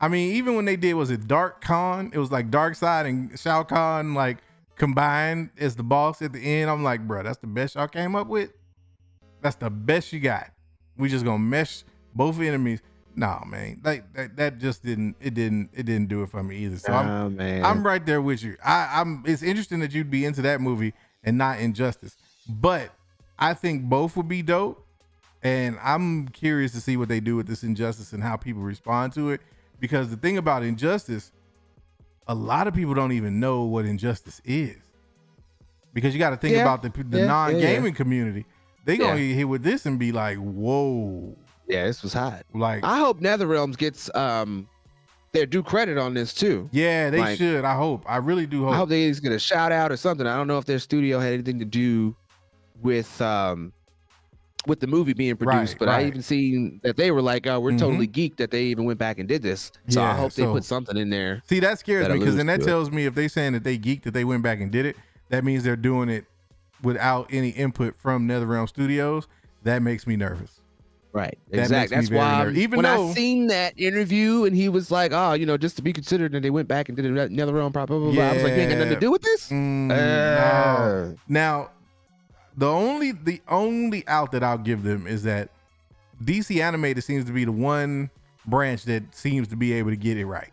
Speaker 5: I mean, even when they did, was it Dark Khan? It was like Darkseid and Shao Kahn like combined as the boss at the end. I'm like, bro, that's the best y'all came up with. That's the best you got. We just gonna mesh both enemies. Nah, man, like that just didn't do it for me either. So I'm right there with you. It's interesting that you'd be into that movie and not Injustice, but I think both would be dope. And I'm curious to see what they do with this Injustice and how people respond to it. Because the thing about Injustice, a lot of people don't even know what Injustice is. Because you got to think about the non-gaming community. They gonna get hit with this and be like, whoa.
Speaker 4: Yeah, this was hot.
Speaker 5: Like,
Speaker 4: I hope NetherRealms gets their due credit on this too.
Speaker 5: Yeah, they should. I hope. I really do hope.
Speaker 4: I hope they get a shout out or something. I don't know if their studio had anything to do with the movie being produced, but I even seen that they were like, oh, we're totally geeked that they even went back and did this. So I hope they put something in there.
Speaker 5: See, that scares me because then that tells me if they saying that they geeked that they went back and did it, that means they're doing it without any input from NetherRealm Studios. That makes me nervous.
Speaker 4: Right. Exactly. That's why when I seen that interview and he was like, oh, just to be considered, and they went back and did NetherRealm, blah, blah, blah, blah. I was like, you ain't got nothing to do with this?
Speaker 5: No. Now, the only out that I'll give them is that DC Animated seems to be the one branch that seems to be able to get it right.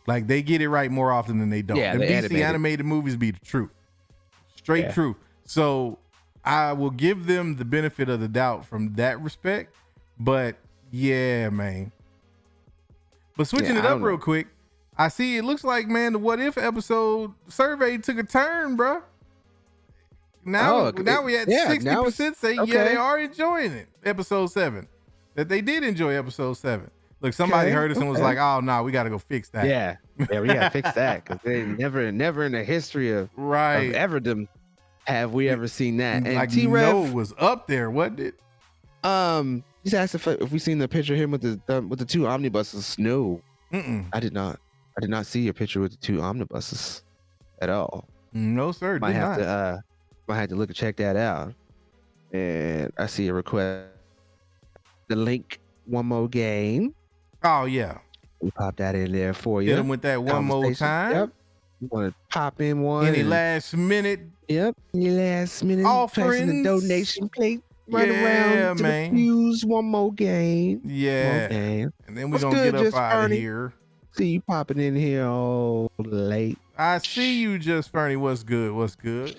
Speaker 5: Like they get it right more often than they don't.
Speaker 4: Yeah,
Speaker 5: the DC animated movies be the truth. Straight truth. So I will give them the benefit of the doubt from that respect. But yeah, man. But switching it up real quick, I see it looks like, man, the What If episode survey took a turn, bro. Now we at 60% say they are enjoying it. Episode 7. That they did enjoy episode 7. Look, somebody heard us and was like, "Oh no, we got to go fix that."
Speaker 4: Yeah, we got to fix that because they never in the history of everdom have we ever seen that. And
Speaker 5: like
Speaker 4: T-Rev
Speaker 5: was up there, wasn't it?
Speaker 4: He's asked if we seen the picture of him with the 2 omnibuses. No, I did not see a picture with the 2 omnibuses at all.
Speaker 5: No, sir.
Speaker 4: Might have to look and check that out. And I see a request. The link one more game.
Speaker 5: Oh yeah,
Speaker 4: we pop that in there for you.
Speaker 5: Hit him with that one more time.
Speaker 4: Yep. You want to pop in one?
Speaker 5: Any last minute?
Speaker 4: Yep. Any last minute
Speaker 5: offerings?
Speaker 4: The donation plate. Run around to the one more game.
Speaker 5: Yeah. And then we're gonna get up out of here.
Speaker 4: See you popping in here all late.
Speaker 5: I see you, Just Fernie. What's good? What's good?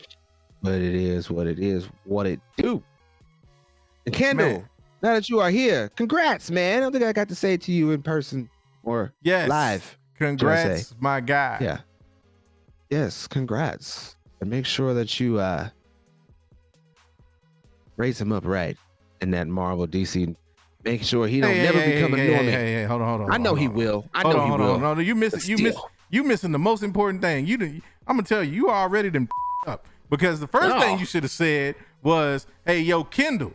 Speaker 4: But it is what it is. What it do? And Kendall. Man. Now that you are here, congrats, man. I don't think I got to say it to you in person or live.
Speaker 5: Congrats, my guy.
Speaker 4: Yeah. Yes, congrats. And make sure that you raise him up right in that Marvel DC Make sure he don't never become a Norman.
Speaker 5: Hey, hold on.
Speaker 4: I know he will. I know he will.
Speaker 5: No, you missing the most important thing. I'm gonna tell you, you already done up because the first thing you should have said was, "Hey, yo, Kendall,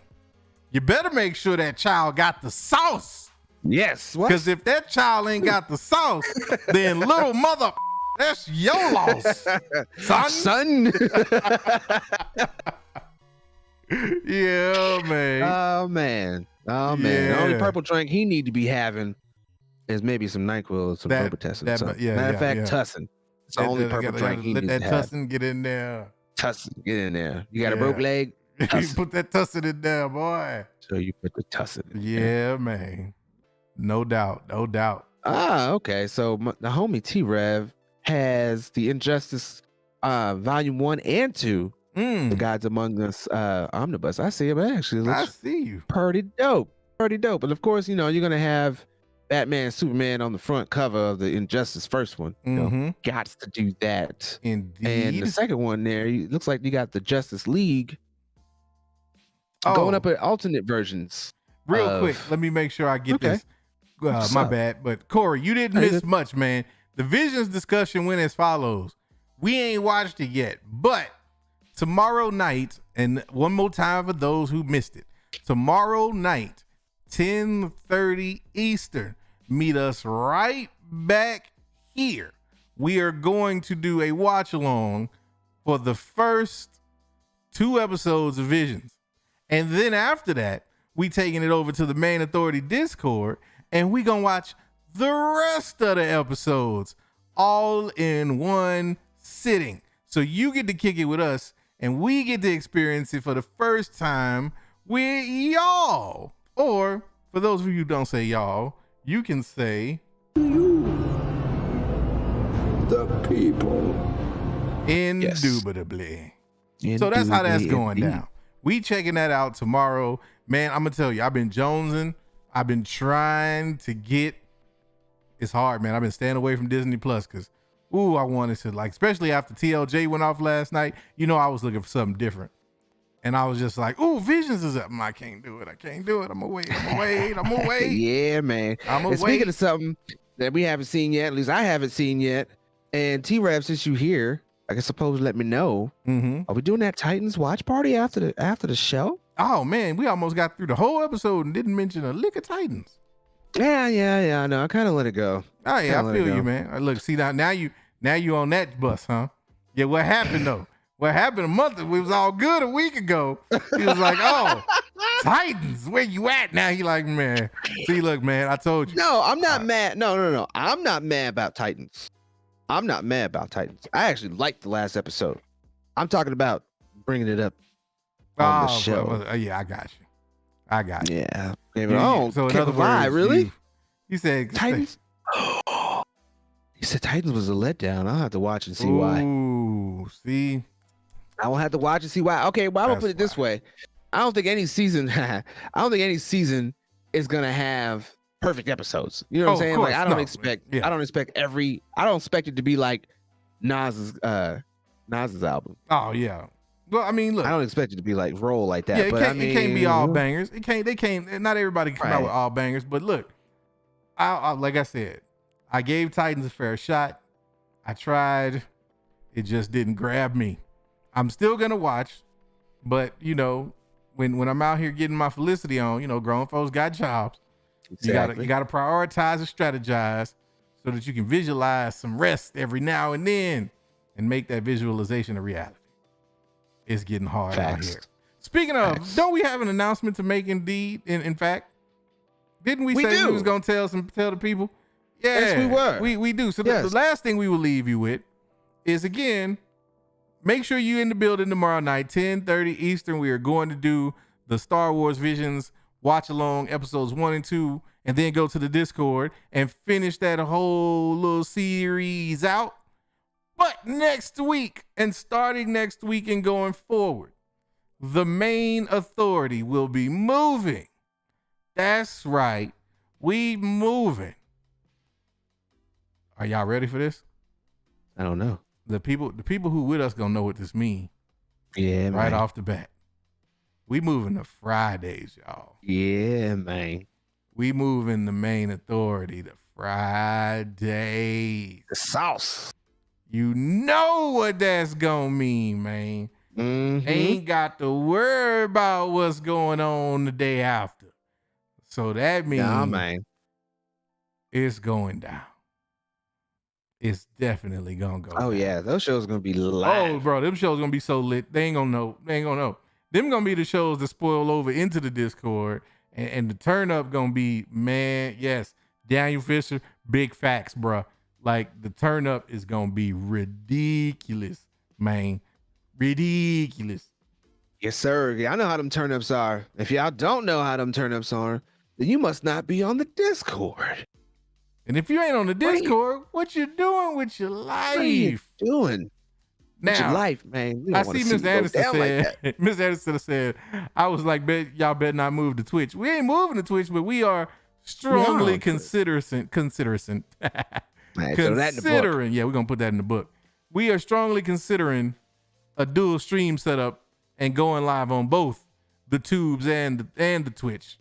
Speaker 5: you better make sure that child got the sauce."
Speaker 4: Yes,
Speaker 5: because if that child ain't got the sauce, then little mother, that's your loss, son. Yeah, man.
Speaker 4: Oh man.
Speaker 5: Yeah.
Speaker 4: The only purple drink he need to be having is maybe some NyQuil, some Robitussin. Matter of fact, Tussin. It's the only purple drink he needs to have.
Speaker 5: Let that Tussin get in there.
Speaker 4: Tussin, get in there. You got a broke leg?
Speaker 5: You put that Tussin in there, boy.
Speaker 4: So you put the Tussin in
Speaker 5: there. Yeah, man. No doubt.
Speaker 4: Okay. So the homie T-Rev has the Injustice Volume 1 and 2. The Gods Among Us omnibus. I see him actually.
Speaker 5: I see you.
Speaker 4: Pretty dope. And of course, you're gonna have Batman and Superman on the front cover of the Injustice first one. Gots to do that.
Speaker 5: Indeed.
Speaker 4: And the second one there, looks like you got the Justice League going up at alternate versions.
Speaker 5: Real quick, let me make sure I get this. My bad. But Corey, you didn't miss much, man. The Visions discussion went as follows. We ain't watched it yet, but tomorrow night, and one more time for those who missed it, tomorrow night, 10:30 Eastern, meet us right back here. We are going to do a watch along for the first 2 episodes of Visions. And then after that, we taking it over to the Main Authority Discord, and we gonna watch the rest of the episodes all in one sitting. So you get to kick it with us, and we get to experience it for the first time with y'all. Or for those of you who don't say y'all, you can say
Speaker 2: the people.
Speaker 5: Indubitably. So that's how that's going down. We checking that out tomorrow. Man, I'm gonna tell you, I've been jonesing. I've been trying to get. It's hard, man. I've been staying away from Disney Plus because, I wanted to, especially after TLJ went off last night. I was looking for something different, and I was just like, Visions is up. I can't do it. I'm gonna wait.
Speaker 4: Yeah, man. Speaking of something that we haven't seen yet, at least I haven't seen yet, and T-Rev, since you here, I suppose let me know. Are we doing that Titans watch party after the show?
Speaker 5: Oh man, we almost got through the whole episode and didn't mention a lick of Titans.
Speaker 4: Yeah. I know. I kind of let it go.
Speaker 5: Oh yeah, I feel you, man. Look, see now you on that bus, huh? Yeah. What happened though? What happened a month ago? We was all good a week ago. He was like, Titans, where you at? Now he like, man. See, look, man, I told you.
Speaker 4: No, I'm not mad. No. I'm not mad about Titans. I actually liked the last episode. I'm talking about bringing it up on the show.
Speaker 5: Yeah, I got you.
Speaker 4: Yeah.
Speaker 5: So in other words,
Speaker 4: really?
Speaker 5: You said
Speaker 4: Titans? You said Titans was a letdown. I'll have to watch and see why.
Speaker 5: Ooh, see?
Speaker 4: I will have to watch and see why. Okay, well, I'm gonna put it this way. I don't think any season is gonna have perfect episodes. You know what I'm saying?
Speaker 5: Course,
Speaker 4: I don't expect it to be like Nas's album.
Speaker 5: Oh yeah. Well, I mean, look,
Speaker 4: I don't expect it to be like roll like that.
Speaker 5: Yeah, it can't be all bangers. Not everybody can come out with all bangers, but look, I like I said, I gave Titans a fair shot. I tried. It just didn't grab me. I'm still gonna watch, but when I'm out here getting my Felicity on, grown folks got jobs.
Speaker 4: Exactly.
Speaker 5: You gotta prioritize and strategize so that you can visualize some rest every now and then and make that visualization a reality. It's getting hard out here. Speaking of, don't we have an announcement to make? Indeed, in fact, didn't we say we was gonna tell the people? Yeah,
Speaker 4: yes, we were.
Speaker 5: We do. So the last thing we will leave you with is, again, make sure you're in the building tomorrow night, 10:30 Eastern. We are going to do the Star Wars Visions watch along episodes 1 and 2, and then go to the Discord and finish that whole little series out. But next week, and starting next week and going forward, the Main Authority will be moving. That's right. We moving. Are y'all ready for this?
Speaker 4: I don't know.
Speaker 5: The people who with us gonna know what this means.
Speaker 4: Yeah,
Speaker 5: right
Speaker 4: man.
Speaker 5: off the bat. We moving to Fridays, y'all.
Speaker 4: Yeah, man.
Speaker 5: We moving the Mayne authority to Friday.
Speaker 4: The Sawce.
Speaker 5: You know what that's gonna mean, man.
Speaker 4: Mm-hmm.
Speaker 5: Ain't got to worry about what's going on the day after. So that means
Speaker 4: man.
Speaker 5: It's going down. It's definitely gonna go down.
Speaker 4: Yeah, those shows gonna be live.
Speaker 5: Oh, bro, them shows gonna be so lit. They ain't gonna know. Them gonna be the shows that spoil over into the Discord, and the turn up gonna be, man, yes, Daniel Fisher, big facts, bro. Like the turn up is gonna be ridiculous, man. Ridiculous.
Speaker 4: Yes, sir. I know how them turnips are. If y'all don't know how them turnips are, then you must not be on the Discord.
Speaker 5: And if you ain't on the Discord, what you doing with your life?
Speaker 4: What are you doing?
Speaker 5: Now,
Speaker 4: with your life, man.
Speaker 5: I see Miss Anderson said, like Miss Anderson said, I was like, y'all better not move to Twitch. We ain't moving to Twitch, but we are strongly considering. Yeah, we're gonna put that in the book. We are strongly considering a dual stream setup and going live on both the tubes and the Twitch.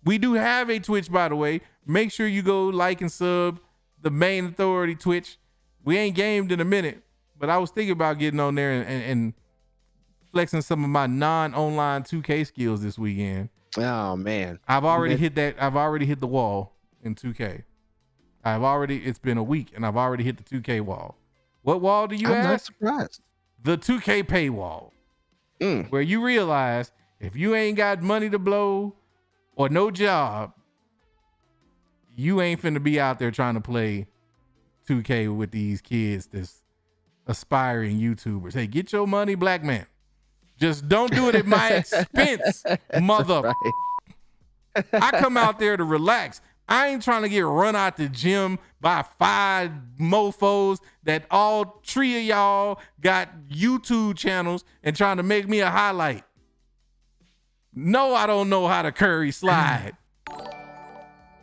Speaker 5: We do have a Twitch, by the way. Make sure you go like and sub the Mayne Authority Twitch. We ain't gamed in a minute, but I was thinking about getting on there and flexing some of my non-online 2K skills this weekend.
Speaker 4: Oh man,
Speaker 5: I've already hit that. I've already hit the wall in 2K. It's been a week and I've already hit the 2K wall. What wall do you have?
Speaker 4: I'm not surprised.
Speaker 5: The 2K paywall, where you realize if you ain't got money to blow or no job, you ain't finna be out there trying to play 2K with these kids that's aspiring YouTubers. Hey, get your money, black man. Just don't do it at my expense, mother. Right. I come out there to relax. I ain't trying to get run out the gym by 5 mofos that all 3 of y'all got YouTube channels and trying to make me a highlight. No, I don't know how to curry slide.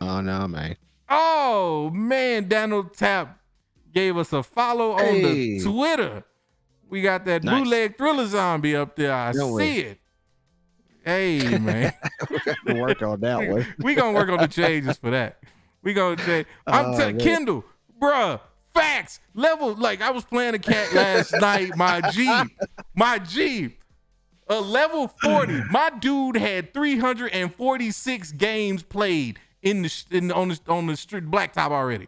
Speaker 4: Oh no, man.
Speaker 5: Oh man, Daniel Tap gave us a follow on the Twitter. We got that bootleg Thriller Zombie up there. I see it. Hey, man.
Speaker 4: We'll work on that one.
Speaker 5: We gonna work on the changes for that. We gonna change. I'm telling Kendall, bruh, facts. Level, like I was playing a cat last night, my G. A level 40. My dude had 346 games played on the street blacktop already.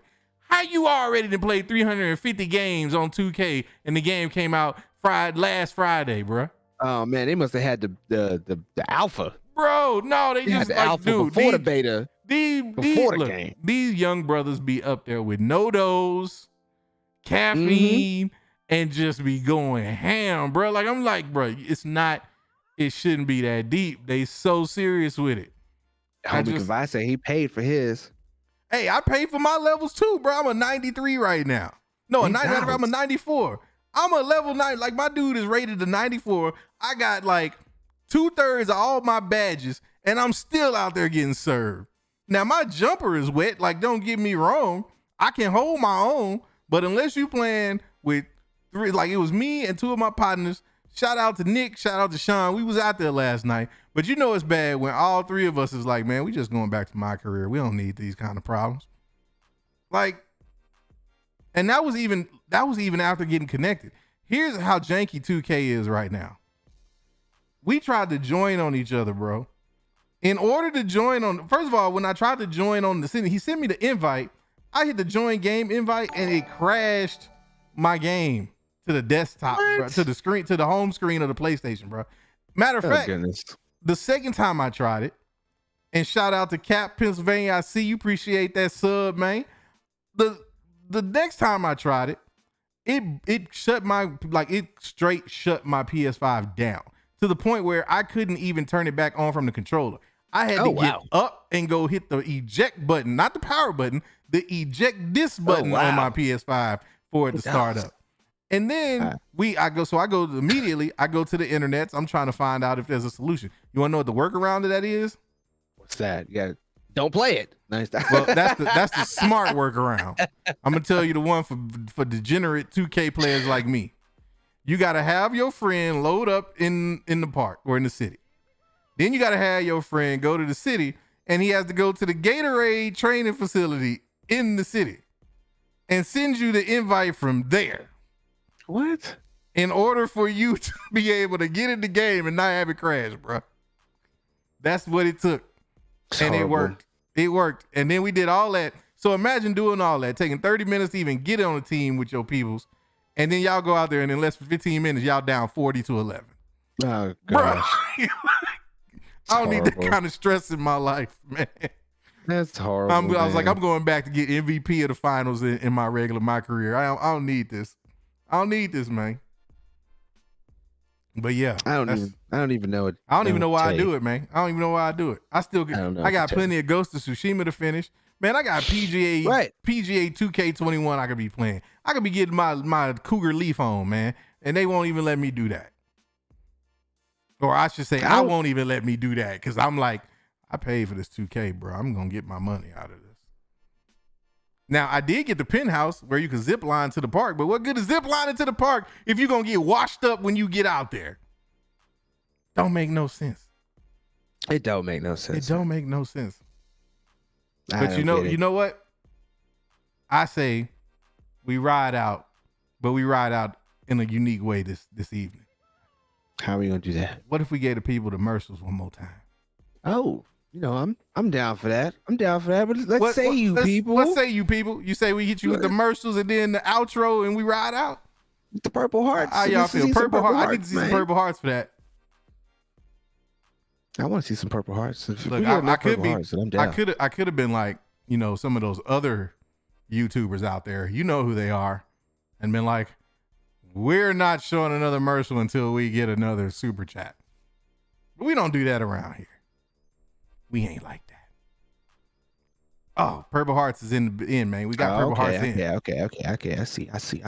Speaker 5: How you already done played 350 games on 2K and the game came out last Friday, bruh?
Speaker 4: Oh man, they must have had the alpha.
Speaker 5: Bro, no, they just
Speaker 4: the
Speaker 5: like,
Speaker 4: alpha
Speaker 5: dude,
Speaker 4: before the beta.
Speaker 5: Before the game. These young brothers be up there with no dose, caffeine, and just be going ham, bro. Like I'm like, bro, it shouldn't be that deep. They so serious with it.
Speaker 4: Homie Kavai said he paid for his.
Speaker 5: Hey, I paid for my levels too, bro. I'm a 93 right now. No, I'm a 94. I'm a level 9. Like my dude is rated to 94. I got like 2/3 of all my badges, and I'm still out there getting served. Now my jumper is wet. Like, don't get me wrong. I can hold my own, but unless you playing with 3, like it was me and 2 of my partners. Shout out to Nick. Shout out to Sean. We was out there last night. But you know it's bad when all 3 of us is like, man, we just going back to my career. We don't need these kind of problems. Like, and that was even after getting connected. Here's how janky 2K is right now. We tried to join on each other, bro. In order to join on, first of all, when I tried to join on the city, he sent me the invite. I hit the join game invite and it crashed my game to the desktop, bro, to the screen, to the home screen of the PlayStation, bro. Matter of fact, the second time I tried it, and shout out to Cap Pennsylvania, I see you, appreciate that sub, man. The next time I tried it, it straight shut my PS5 down to the point where I couldn't even turn it back on from the controller. I had to get up and go hit the eject button, not the power button, the eject disc button on my PS5 for it to start up. And then I go to the internet. I'm trying to find out if there's a solution. You want to know what the workaround to that is?
Speaker 4: What's that? Yeah, don't play it. Nice.
Speaker 5: Well, that's the smart workaround. I'm gonna tell you the one for degenerate 2K players like me. You gotta have your friend load up in the park or in the city. Then you gotta have your friend go to the city and he has to go to the Gatorade training facility in the city and sends you the invite from there.
Speaker 4: What?
Speaker 5: In order for you to be able to get in the game and not have it crash, bro. That's what it took. And it worked. It worked. And then we did all that. So imagine doing all that, taking 30 minutes to even get on a team with your peoples. And then y'all go out there and in less than 15 minutes, y'all down 40-11.
Speaker 4: Oh, gosh.
Speaker 5: Bro, I don't need that kind of stress in my life, man.
Speaker 4: That's horrible.
Speaker 5: I was like, I'm going back to get MVP of the finals in my career. I don't need this. I don't need this, man. But yeah,
Speaker 4: I don't even know it.
Speaker 5: I don't even know why I do it, man. I don't even know why I do it. I got plenty of Ghost of Tsushima to finish. Man, I got PGA 2K21 I could be playing. I could be getting my Cougar Leaf on, man. And they won't even let me do that. Or I should say, I won't even let me do that. Cause I'm like, I paid for this 2K, bro. I'm gonna get my money out of this. Now, I did get the penthouse where you can zip line to the park, but what good is zip lining to the park if you're going to get washed up when you get out there? Don't make no sense.
Speaker 4: It don't make no sense.
Speaker 5: It don't make no sense. But you know what? I say we ride out, but we ride out in a unique way this evening.
Speaker 4: How are we going to do that?
Speaker 5: What if we gave the people the Mercials one more time?
Speaker 4: Oh, you know, I'm down for that. I'm down for that. But let's say you people.
Speaker 5: You say we hit you with the Mercials and then the outro and we ride out?
Speaker 4: The Purple Hearts.
Speaker 5: How y'all feel? Purple Hearts. I need to see some Purple Hearts for that.
Speaker 4: I want to see some Purple Hearts.
Speaker 5: Look, I could have been like, you know, some of those other YouTubers out there. You know who they are. And been like, we're not showing another Mercial until we get another super chat. But we don't do that around here. We ain't like that. Oh, Purple Hearts is in, man. We got Purple Hearts in.
Speaker 4: Okay. I see.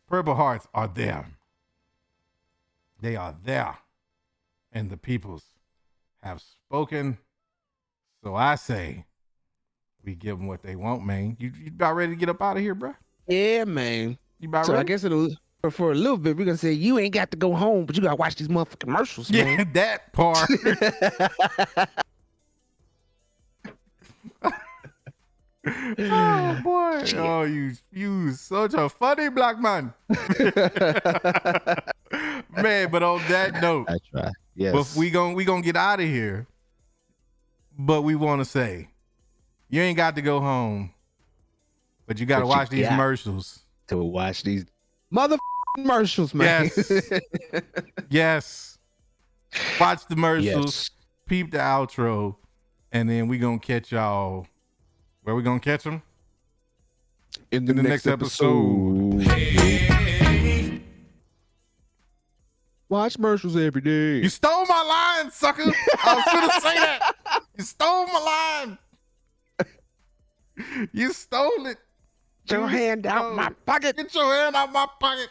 Speaker 5: Purple Hearts are there. They are there. And the peoples have spoken. So I say we give them what they want, man. You about ready to get up out of here, bro?
Speaker 4: Yeah, man.
Speaker 5: You about ready?
Speaker 4: I guess for a little bit, we're going to say you ain't got to go home, but you got to watch these motherfucking commercials, man.
Speaker 5: Yeah, that part. Oh boy! Yeah. Oh, you such a funny black man, man. But on that note,
Speaker 4: I try. Yes,
Speaker 5: but we gonna get out of here. But we want to say, you ain't got to go home, but you got to watch these Mercials.
Speaker 4: To watch these motherfucking Mercials, man.
Speaker 5: Yes, yes. Watch the Mercials. Yes. Peep the outro, and then we gonna catch y'all. Where we gonna catch them?
Speaker 4: In the next episode.
Speaker 5: Hey.
Speaker 4: Watch Mercials every day.
Speaker 5: You stole my line, sucker. I was gonna say that. You stole my line. You stole it.
Speaker 4: Get your hand out my pocket.
Speaker 5: Get your hand out my pocket.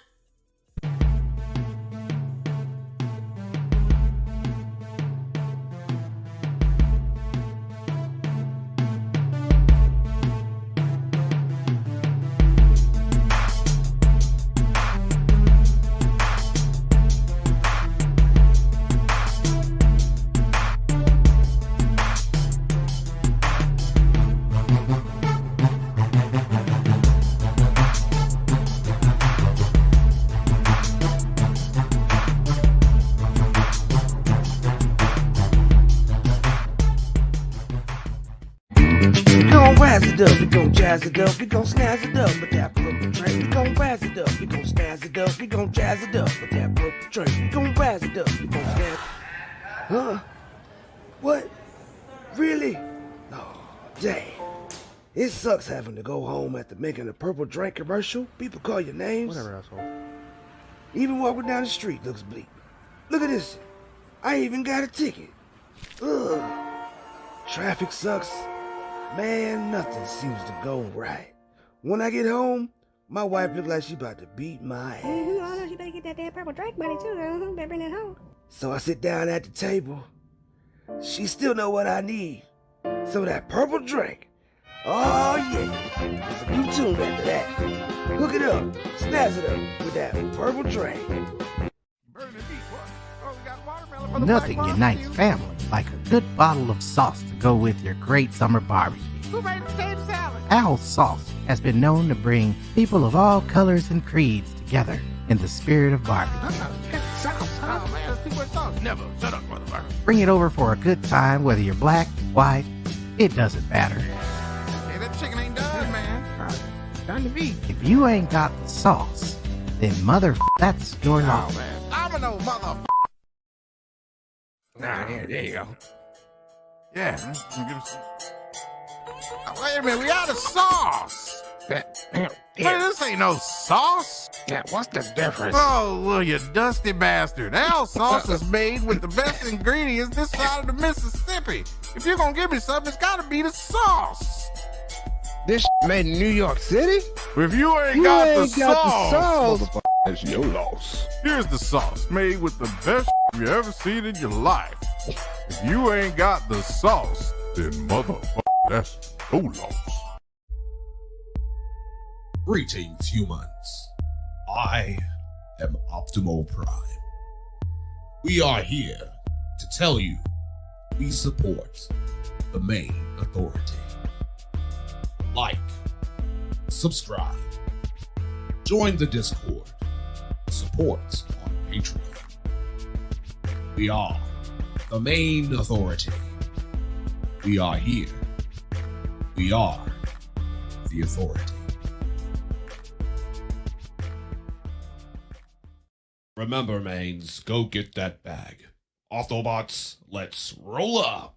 Speaker 2: We gon' jazz it up, we gon' snazz it up with that purple train. We gon' razz it up, we gon' snazz it up, we gon' jazz it up with that purple train. We gon' razz it up, we gon' snazz. Huh? What? Really? Oh, dang. It sucks having to go home after making a purple drink commercial. People call your names.
Speaker 8: Whatever, asshole.
Speaker 2: Even walking down the street looks bleak. Look at this. I even got a ticket. Ugh. Traffic sucks. Man, nothing seems to go right. When I get home, my wife look like she about to beat my ass.
Speaker 3: Oh no, you better get that damn purple drink money too. Better bring it home.
Speaker 2: So I sit down at the table. She still know what I need. So that purple drink. Oh yeah. There's a new tune after that. Hook it up, snazz it up with that purple drink.
Speaker 6: Nothing unites family like a good bottle of sauce to go with your great summer barbecue.
Speaker 5: Who made potato salad?
Speaker 6: Al's Sauce has been known to bring people of all colors and creeds together in the spirit of barbecue.
Speaker 5: Oh man, it's too much sauce.
Speaker 7: Never. Shut up, motherfucker.
Speaker 6: Bring it over for a good time, whether you're black, white, it doesn't matter.
Speaker 5: Hey, that chicken ain't done, man.
Speaker 6: Time to be. If you ain't got the sauce, then that's your loss.
Speaker 5: Oh man, domino mother.
Speaker 2: Nah, there you go.
Speaker 5: Yeah. Oh, wait a minute, we out of sauce.
Speaker 2: Yeah.
Speaker 5: Man, this ain't no sauce.
Speaker 2: Yeah, what's the difference?
Speaker 5: Oh, well, you dusty bastard. Al sauce is made with the best ingredients this side of the Mississippi. If you're gonna give me something, it's gotta be the sauce.
Speaker 2: This made in New York City?
Speaker 5: If you ain't got the
Speaker 2: sauce.
Speaker 5: sauce,
Speaker 7: That's your loss.
Speaker 5: here's the sauce made with the best you ever seen in your life. If you ain't got the sauce, then motherfucker, that's your loss.
Speaker 7: Greetings, humans. I am Optimal Prime. We are here to tell you we support the Mayne Authority. Like, subscribe, join the Discord, support on Patreon. We are the Mayne Authority. We are here. We are the Authority. Remember, Maynes, go get that bag. Autobots, let's roll up.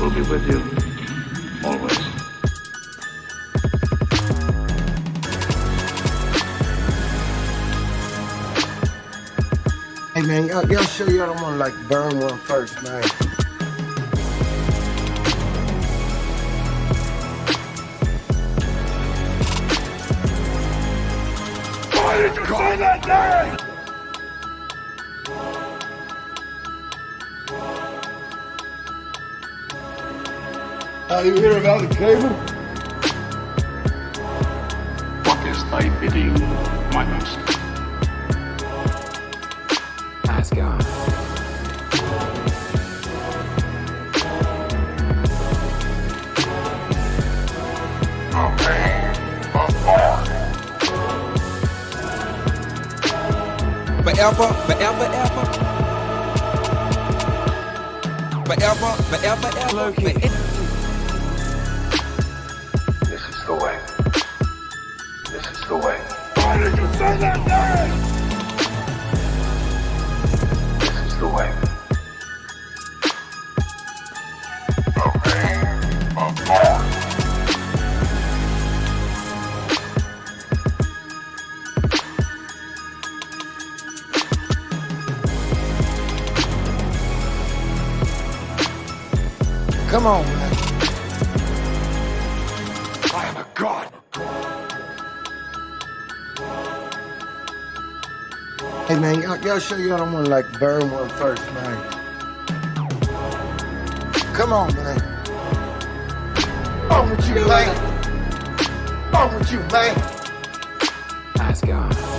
Speaker 1: Will be with you always.
Speaker 2: Hey man, y'all sure y'all don't want to like burn one first, man? Why did you say that name? You hear about the cable?
Speaker 1: What is thy bidding, my master?
Speaker 2: Nice guy.
Speaker 8: Forever, forever, ever. Forever, forever, ever.
Speaker 1: This is the way. This is the way.
Speaker 2: Why did you say that name?
Speaker 1: This is the way.
Speaker 2: Come on, man.
Speaker 1: I am a god.
Speaker 2: Hey man, y'all sure y'all don't want to like burn one first, man? Come on, man. On with you, man. On with you, man.
Speaker 8: Nice guy.